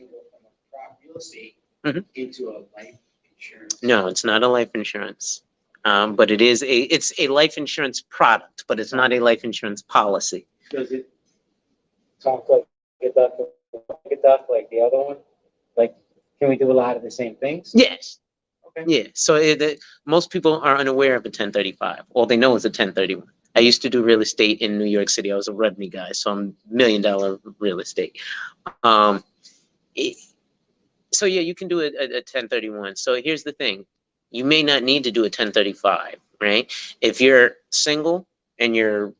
Real estate Mhm. into a life insurance. No, it's not a life insurance. But it's a life insurance product, but it's not a life insurance policy. Does it talk like like the other one? Like, can we do a lot of the same things? Yes. Okay. Yeah. So most people are unaware of a 1035. All they know is a 1031. I used to do real estate in New York City. I was a Rudney guy, so I'm $1 million real estate. So yeah, you can do a 1031. So here's the thing. You may not need to do a 1035, right? If you're single and you're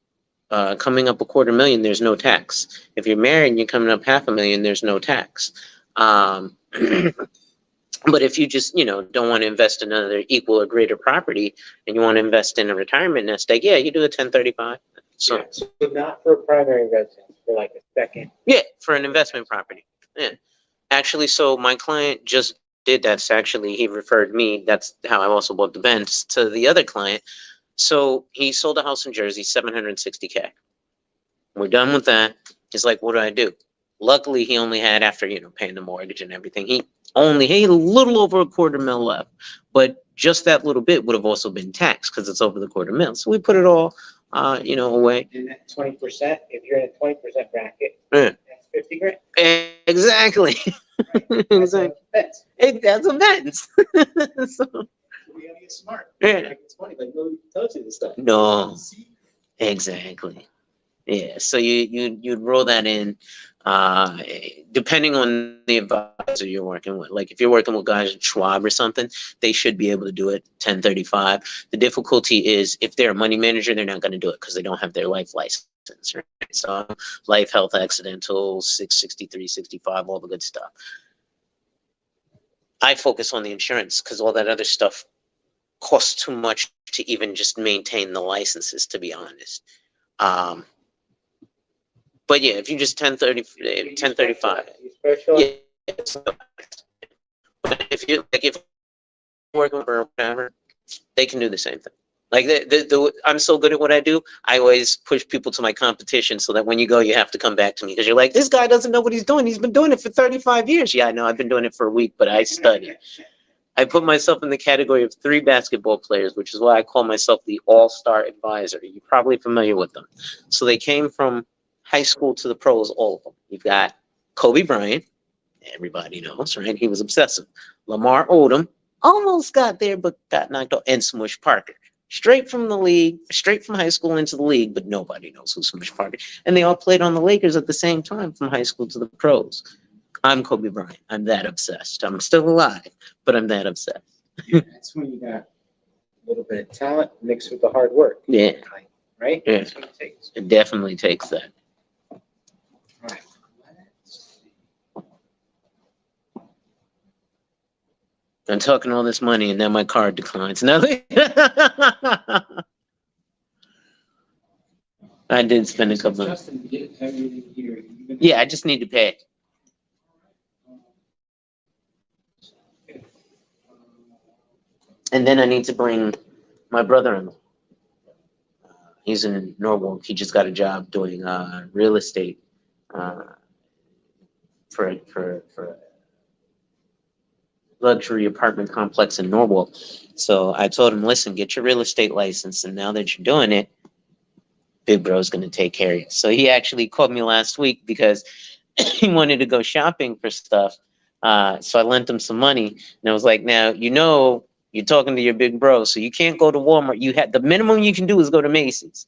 coming up $250,000, there's no tax. If you're married and you're coming up $500,000, there's no tax. But if you just, don't want to invest in another equal or greater property and you want to invest in a retirement nest egg, yeah, you do a 1035. So, Yeah, so not for primary residence, for like a second. yeah, for an investment property. Yeah. Actually, so my client just did that. So actually, he referred me. That's how I also bought the Benz to the other client. So he sold a house in Jersey, 760K. We're done with that. He's like, what do I do? Luckily, he only had, after, paying the mortgage and everything, he had a little over $250,000 left. But just that little bit would have also been taxed because it's over the $250,000. So we put it all, away. And that 20%, if you're in a 20% bracket, Yeah. that's 50 grand. Exactly. Exactly. That's That's a Benz. So, we gotta get smart. yeah. Like, it's funny, like nobody tells you this stuff. No, exactly. Yeah, so you'd roll that in, uh, depending on the advisor you're working with. Like if you're working with guys at Schwab or something, they should be able to do it 1035. The difficulty is if they're a money manager, they're not going to do it because they don't have their life license, right? So life, health, accidental, 663, 65, all the good stuff. I focus on the insurance because all that other stuff costs too much to even just maintain the licenses, to be honest. Um, But yeah, if you just 1035, You special? yeah. So, but if you like, if you're working or whatever, they can do the same thing. Like I'm so good at what I do. I always push people to my competition so that when you go, you have to come back to me because you're like, this guy doesn't know what he's doing. He's been doing it for 35 years. Yeah, I know. I've been doing it for a week, but I study. I put myself in the category of 3 basketball players, which is why I call myself the all-star advisor. You're probably familiar with them. So they came from high school to the pros, all of them. You've got Kobe Bryant, everybody knows, right? He was obsessive. Lamar Odom almost got there, but got knocked out. And Smush Parker. Straight from the league, straight from high school into the league, but nobody knows who Smush Parker. And they all played on the Lakers at the same time from high school to the pros. I'm Kobe Bryant. I'm that obsessed. I'm still alive, but I'm that obsessed. That's when you got a little bit of talent mixed with the hard work. Yeah, Right? Yeah. That's what it takes. it definitely takes that. All right. Let's see. I'm talking all this money and then my card declines. No. I did spend a couple of. Justin did everything here. Yeah, I just need to pay. And then I need to bring my brother-in-law. He's in Norwalk. He just got a job doing real estate for luxury apartment complex in Norwalk. So I told him, listen, get your real estate license, and now that you're doing it, Big Bro's going to take care of you. So he actually called me last week because he wanted to go shopping for stuff. So I lent him some money, and I was like, now, you're talking to your big bro, so you can't go to Walmart. You had the minimum you can do is go to Macy's.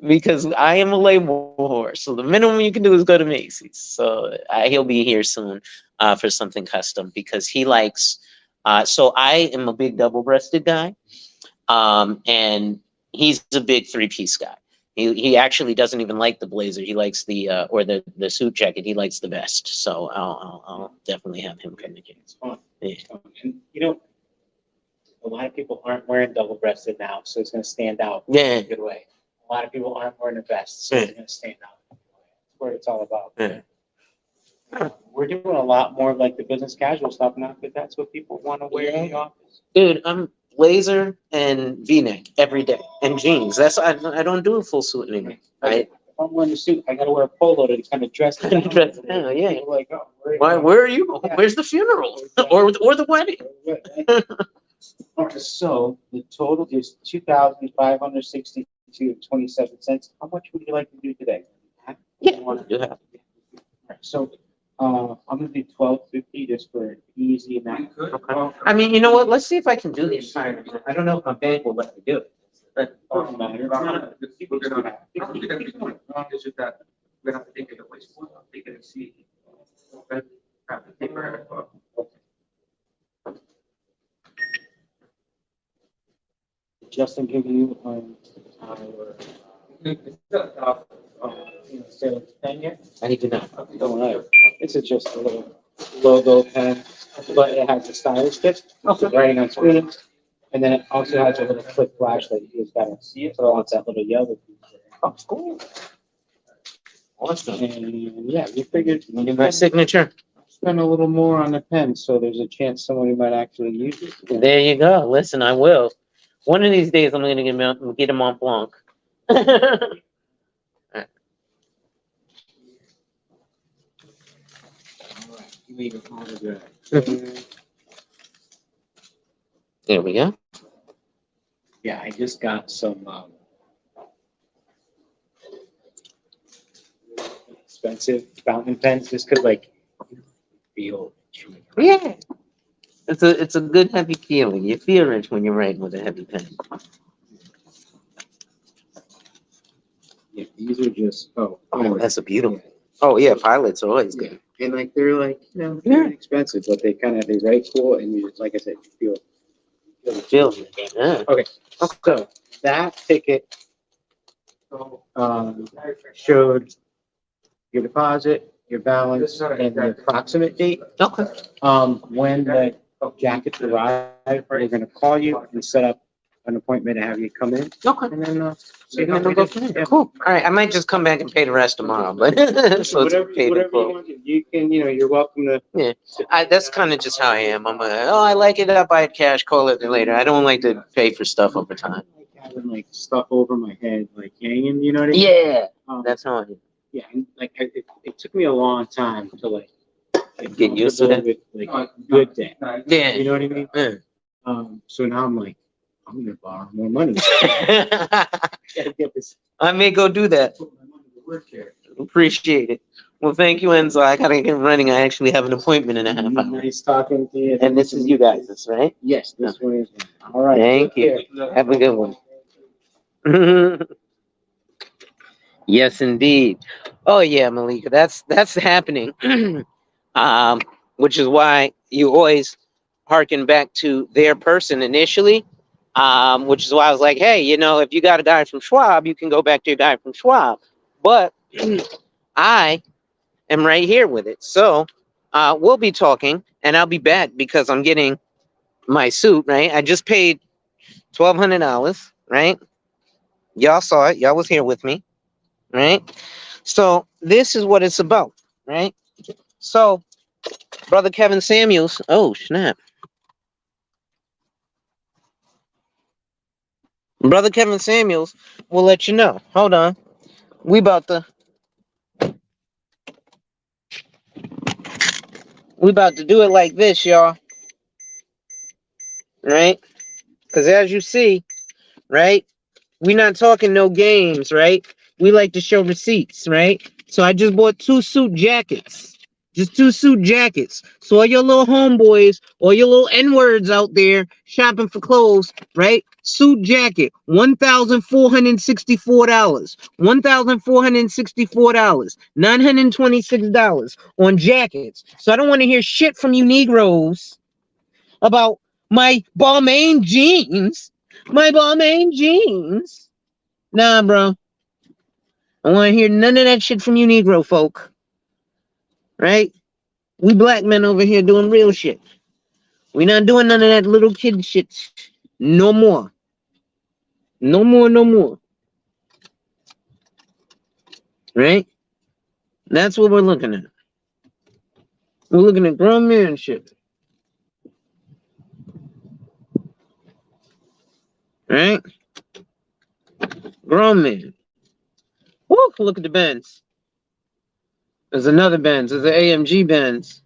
Because I am a label whore. So the minimum you can do is go to Macy's. So he'll be here soon for something custom because he likes. So I am a big double-breasted guy, and he's a big 3-piece guy. He actually doesn't even like the blazer. He likes the suit jacket. He likes the vest. So I'll definitely have him come again. It's fun. Yeah. And a lot of people aren't wearing double-breasted now, so it's going to stand out Yeah. in a good way. A lot of people aren't wearing a vest, so it's going to stand out. That's what it's all about. Yeah. We're doing a lot more of like the business casual stuff now because that's what people want to wear in the office. Dude, I'm blazer and V-neck every day and jeans. I don't do a full suit anymore. If I'm wearing a suit, I got to wear a polo to kind of dress it down. Dress it down, yeah. People are like, oh, Where are you? Where's the funeral or the wedding? All right, so the total is $2,562.27. How much would you like to do today? Yeah, you have. So, I'm gonna do $12.50 just for easy amount. Okay. I mean, you know what? Let's see if I can do the entire. I don't know if my bank will let me do it. But Doesn't matter. We're gonna, I don't think that'd be fun. It's just that we're gonna have to take it away. So I'll take it and see. Okay. Have the paper. Justin give you, our, sales pen here? I do not. Don't know. This is just a little logo pen, but it has a stylus tip, so writing on screen. And then it also has a little flip flash that you just gotta see it, throw out that little yellow. Oh, cool. Awesome. And yeah, we figured Need my signature. spend a little more on the pen, so there's a chance somebody might actually use it. There you go. Listen, I will. One of these days, I'm gonna get him on Blanc. There we go. Yeah, I just got some, expensive fountain pens just because like you feel. Yeah. It's a good heavy feeling. You feel rich when you're writing with a heavy pen. Yeah, these are just Oh, that's a beautiful. Oh yeah, pilots are always yeah, good. and like they're like they're inexpensive, but they write cool, and you just like I said, you feel. Feel it. Yeah. Okay, so that ticket showed your deposit, your balance, and the approximate date. Okay. When the jackets arrive, we're gonna call you and set up an appointment to have you come in, Okay. and then see And how then we'll we go do. from there. Yeah. Cool. All right. I might just come back and pay the rest tomorrow, but so it's Whatever, paid in whatever you full. want, you can, you're welcome to. That's kind of just how I am. I like it. I buy it cash, call it later. I don't like to pay for stuff over time. Like having like stuff over my head, like hanging, you know what I mean? Yeah. Um, That's how I am. yeah, and like it took me a long time to like Get used to that. with like a good day. Yeah. You know what I mean? Yeah. So now I'm like, I'm gonna borrow more money. Gotta get this. I may go do that. Put my money to work here. Appreciate it. Well, thank you, Enzo. I gotta get running. I actually have an appointment in a half hour. Nice talking to you. And this is you guys, right? Yes, this one is. All right. Thank take you. care. Have a good one. Yes, indeed. Oh yeah, Malika, that's happening. Which is why you always harken back to their person initially. Which is why I was like, hey, if you got a guy from Schwab, you can go back to your guy from Schwab. But I am right here with it. So we'll be talking, and I'll be back because I'm getting my suit, right? I just paid $1,200, right? Y'all saw it. Y'all was here with me, right? So this is what it's about, right? So, Brother Kevin Samuels, oh, snap. Brother Kevin Samuels will let you know. Hold on. We about to do it like this, y'all. Right? Because as you see, right? We're not talking no games, right? We like to show receipts, right? So I just bought 2 suit jackets. Just 2 suit jackets. So all your little homeboys, all your little N-words out there shopping for clothes, right? Suit jacket, $1,464. $1,464. $926 on jackets. So I don't want to hear shit from you Negroes about my Balmain jeans. My Balmain jeans. Nah, bro. I want to hear none of that shit from you Negro folk. Right? We black men over here doing real shit. We not doing none of that little kid shit. No more. No more, no more. Right? That's what we're looking at. We're looking at grown man shit. Right? Grown man. Woo, look at the Benz. There's another Benz. There's an AMG Benz.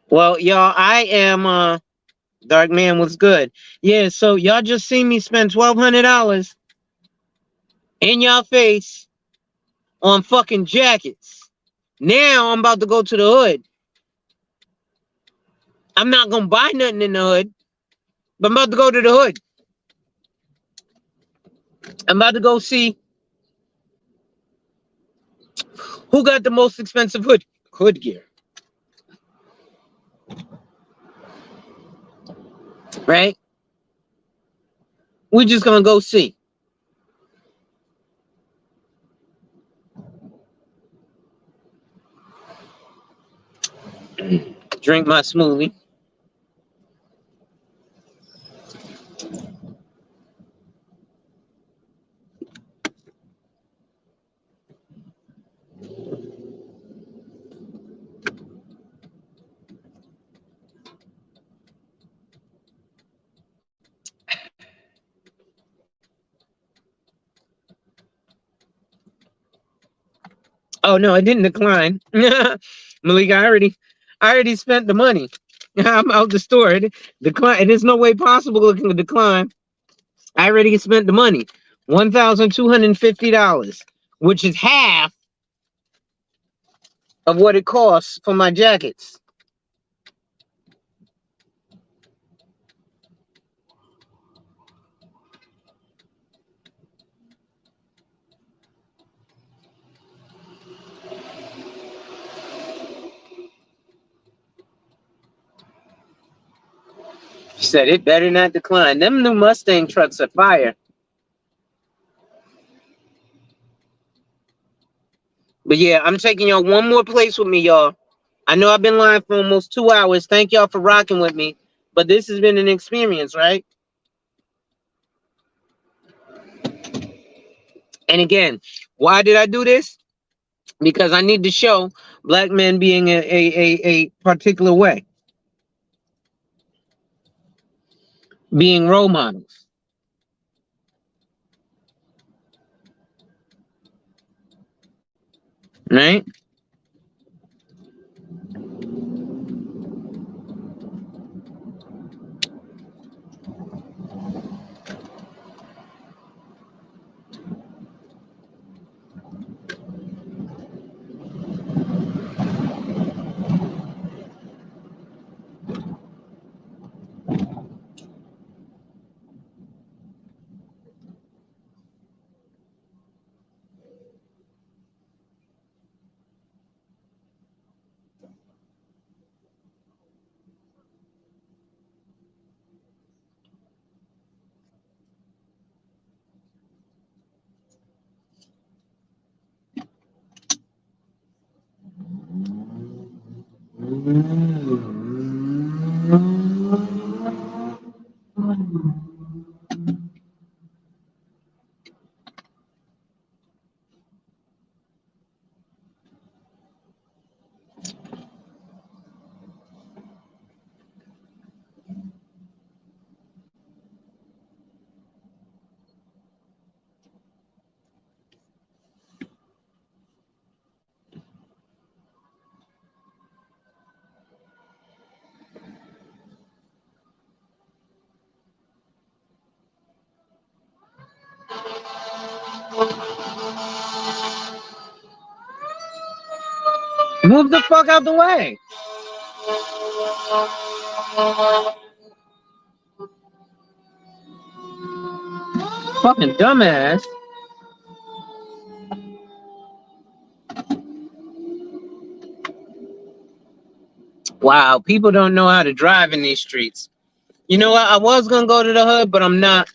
Well, y'all, I am Dark Man was good. Yeah, so y'all just seen me spend $1,200 in y'all face on fucking jackets. Now I'm about to go to the hood. I'm not gonna buy nothing in the hood, but I'm about to go to the hood. I'm about to go see who got the most expensive hood gear. Right? We're just gonna go see. Drink my smoothie. Oh no, I didn't decline. Malika, I already spent the money. I'm out the store. Decline. It is no way possible to decline. I already spent the money. $1,250. which is half of what it costs for my jackets. She said it better not decline. Them new Mustang trucks are fire. But yeah, I'm taking y'all one more place with me, y'all. I know I've been live for almost 2 hours. Thank y'all for rocking with me. But this has been an experience, right? And again, why did I do this? Because I need to show black men being a particular way, being role models, right? Move the fuck out the way. Fucking dumbass. Wow, people don't know how to drive in these streets. You know what? I was gonna go to the hood, but I'm not.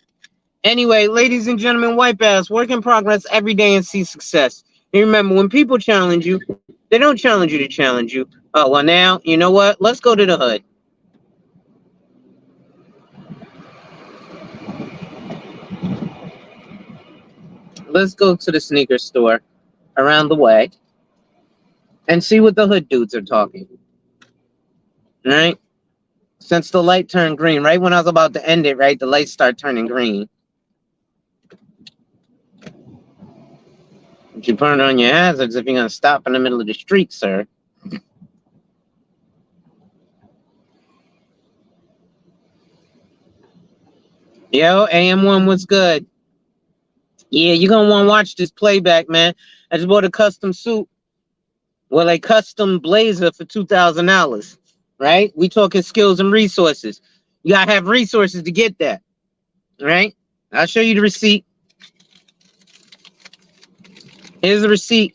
Anyway, ladies and gentlemen, white bass, work in progress every day and see success. And remember, when people challenge you, they don't challenge you to challenge you. Oh, well, now, you know what? Let's go to the hood. Let's go to the sneaker store around the way and see what the hood dudes are talking. All right? Since the light turned green, right when I was about to end it, right, the lights start turning green. But you put it on your hazards if you're going to stop in the middle of the street, sir. Yo, AM1, what's good? Yeah, you're going to want to watch this playback, man. I just bought a custom suit. Well, a custom blazer for $2,000, right? We talking skills and resources. You got to have resources to get that, right? I'll show you the receipt. Here's the receipt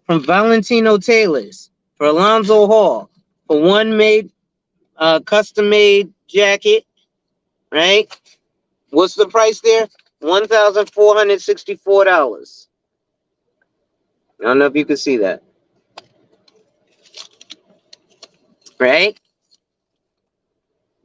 from Valentino Tailors for Alonzo Hall for one custom made jacket, right? What's the price there? $1,464. I don't know if you can see that, right?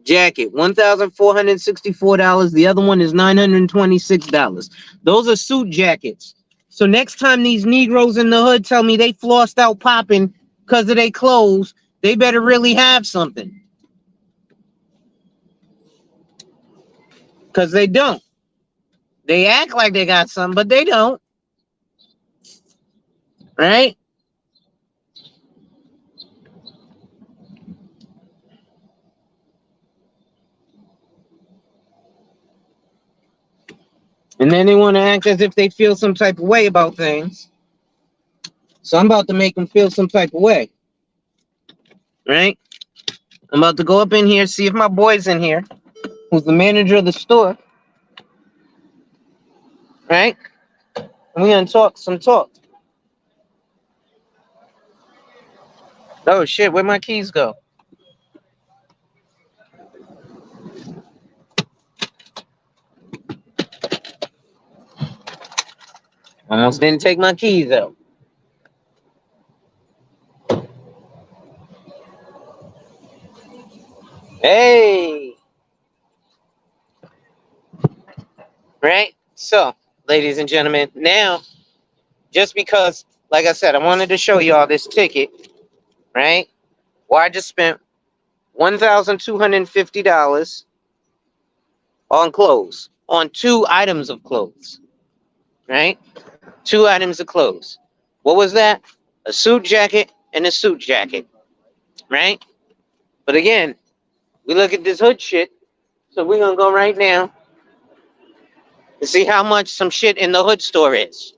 Jacket, $1,464. The other one is $926. Those are suit jackets. So next time these Negroes in the hood tell me they flossed out popping because of their clothes, they better really have something. Because they don't. They act like they got something, but they don't. Right? And then they want to act as if they feel some type of way about things. So I'm about to make him feel some type of way. Right? I'm about to go up in here, see if my boy's in here, who's the manager of the store. Right? And we're gonna talk some talk. Oh shit, where'd my keys go? Almost didn't take my keys out. Hey! Right? So, ladies and gentlemen, now, just because, like I said, I wanted to show y'all this ticket, right? Where I just spent $1,250 on clothes, on 2 items of clothes, right? 2 items of clothes. What was that? A suit jacket and a suit jacket, right? But again, we look at this hood shit, so we're gonna go right now and see how much some shit in the hood store is.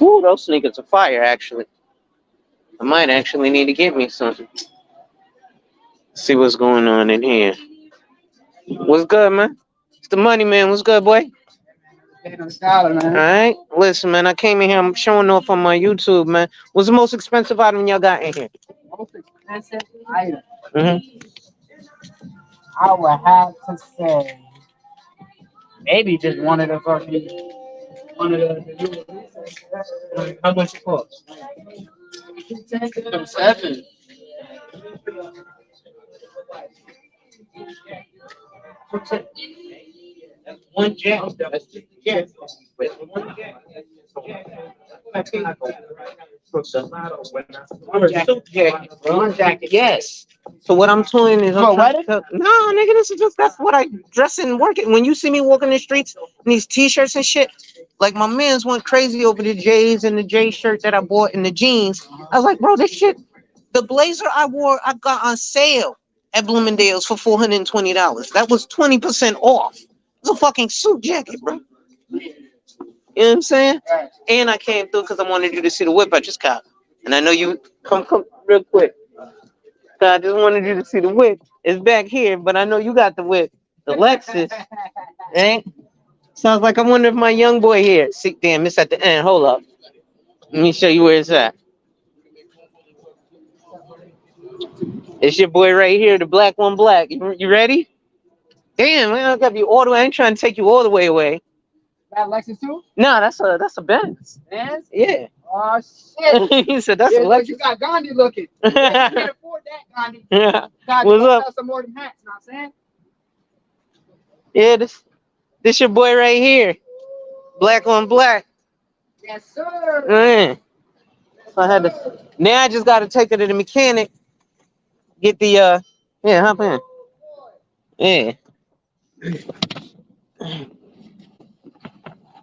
Ooh, those sneakers are fire, actually. I might actually need to get me some. See what's going on in here. What's good, man? It's the money, man. What's good, boy? All right. Listen, man, I came in here. I'm showing off on my YouTube, man. What's the most expensive item y'all got in here? Most expensive item. Mm-hmm. I would have to say maybe just one of the fucking one of the How much it cost? them seven. That's one jack. That's just a jack. That's one jack. Suit jacket, bro. One jacket. Yes. So what I'm doing is For a wedding? no, nigga, this is just that's what I dress and work it. When you see me walking the streets in these t-shirts and shit, like my man's went crazy over the J's and the J shirt that I bought and the jeans. I was like, bro, this shit, the blazer I wore, I got on sale at Bloomingdale's for $420. That was 20% off. It's a fucking suit jacket, bro. You know what I'm saying? And I came through because I wanted you to see the whip I just got. And I know you come real quick. So I just wanted you to see the whip. It's back here, but I know you got the whip. The Lexus. Eh? Sounds like I wonder if my young boy here. See, damn, it's at the end. Hold up. Let me show you where it's at. It's your boy right here, the black one black. You ready? Damn, man, I got you all the way. I ain't trying to take you all the way away. That Lexus too? No, that's a Benz. Yes? Yeah. Oh shit. He said that's Yeah, a look, you Lexus. got Gandhi looking. You can't afford that, Gandhi. Yeah. God, What's you up? sell some more than hats, you know what I'm saying? Yeah, this your boy right here. Black on black. Yes, sir. Man. So I had to now I just gotta take it to the mechanic. Get the yeah, hop in. Yeah.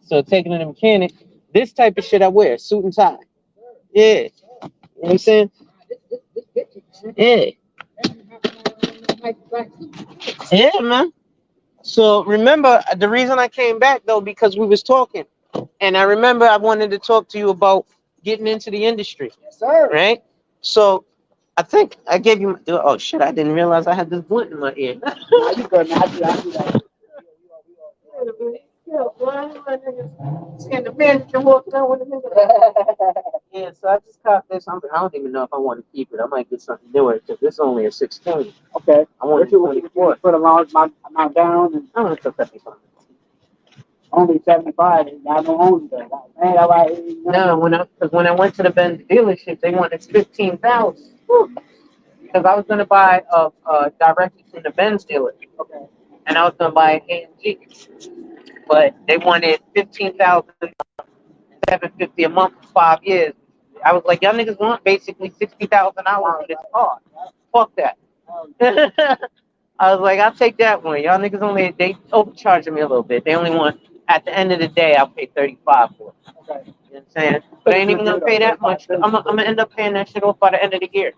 So taking it to the mechanic. This type of shit I wear, suit and tie. Yeah. You know what I'm saying? This picture, man. Yeah. Yeah, man. So remember the reason I came back though, because we was talking. And I remember I wanted to talk to you about getting into the industry. Yes, sir. Right? So I think I gave you oh shit, I didn't realize I had this blunt in my ear. Nah, you good, man. I do that. Seeing the manager walking out with a nigga. Yeah, so I just caught this. I don't even know if I want to keep it. I might get something newer because this is only a 16. Okay. I want What you put around my amount down and I'm gonna put 75. only 75 and I don't own that. Man, I like No, when I went to the Benz dealership, they wanted 15,000 because I was gonna buy directly from the Benz dealer. Okay. And I was gonna buy an AMG, but they wanted 15,750 a month for 5 years. I was like, y'all niggas want basically $60,000 for this car. Fuck that. I was like, I'll take that one. Y'all niggas they overcharging me a little bit. They only want at the end of the day, I'll pay 35 for it. Okay. You know what I'm saying? But I ain't even gonna pay that much. I'm gonna end up paying that shit off by the end of the year.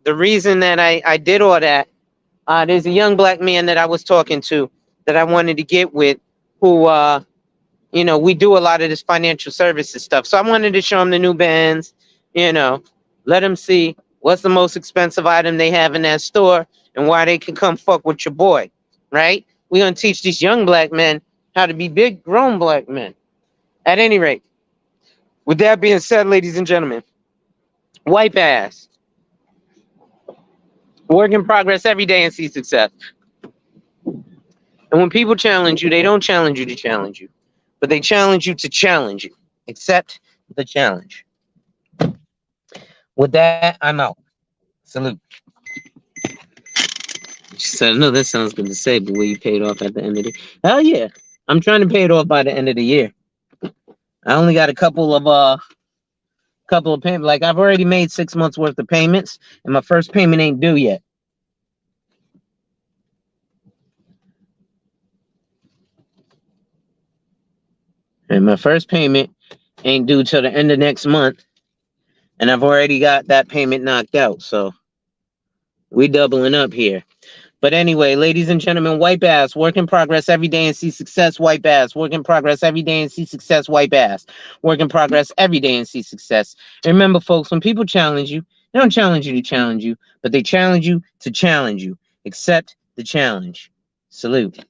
the reason that I did all that, there's a young black man that I was talking to that I wanted to get with, who you know, we do a lot of this financial services stuff. So I wanted to show him the new bands, you know, let him see what's the most expensive item they have in that store and why they can come fuck with your boy, right? We're gonna teach these young black men how to be big grown black men. At any rate, with that being said, ladies and gentlemen, wipe ass. Work in progress every day and see success. And when people challenge you, they don't challenge you to challenge you, but they challenge you to challenge you. Accept the challenge. With that, I'm out. Salute. She said, no, that sounds good to say, but will you pay it off at the end of the year? Hell yeah. I'm trying to pay it off by the end of the year. I only got a couple of payments. Like, I've already made 6 months worth of payments, and my first payment ain't due yet. And my first payment ain't due till the end of next month, and I've already got that payment knocked out. So we doubling up here. But anyway, ladies and gentlemen, wipe ass, work in progress every day and see success, wipe ass, work in progress every day and see success, wipe ass, work in progress every day and see success. And remember, folks, when people challenge you, they don't challenge you to challenge you, but they challenge you to challenge you. Accept the challenge. Salute.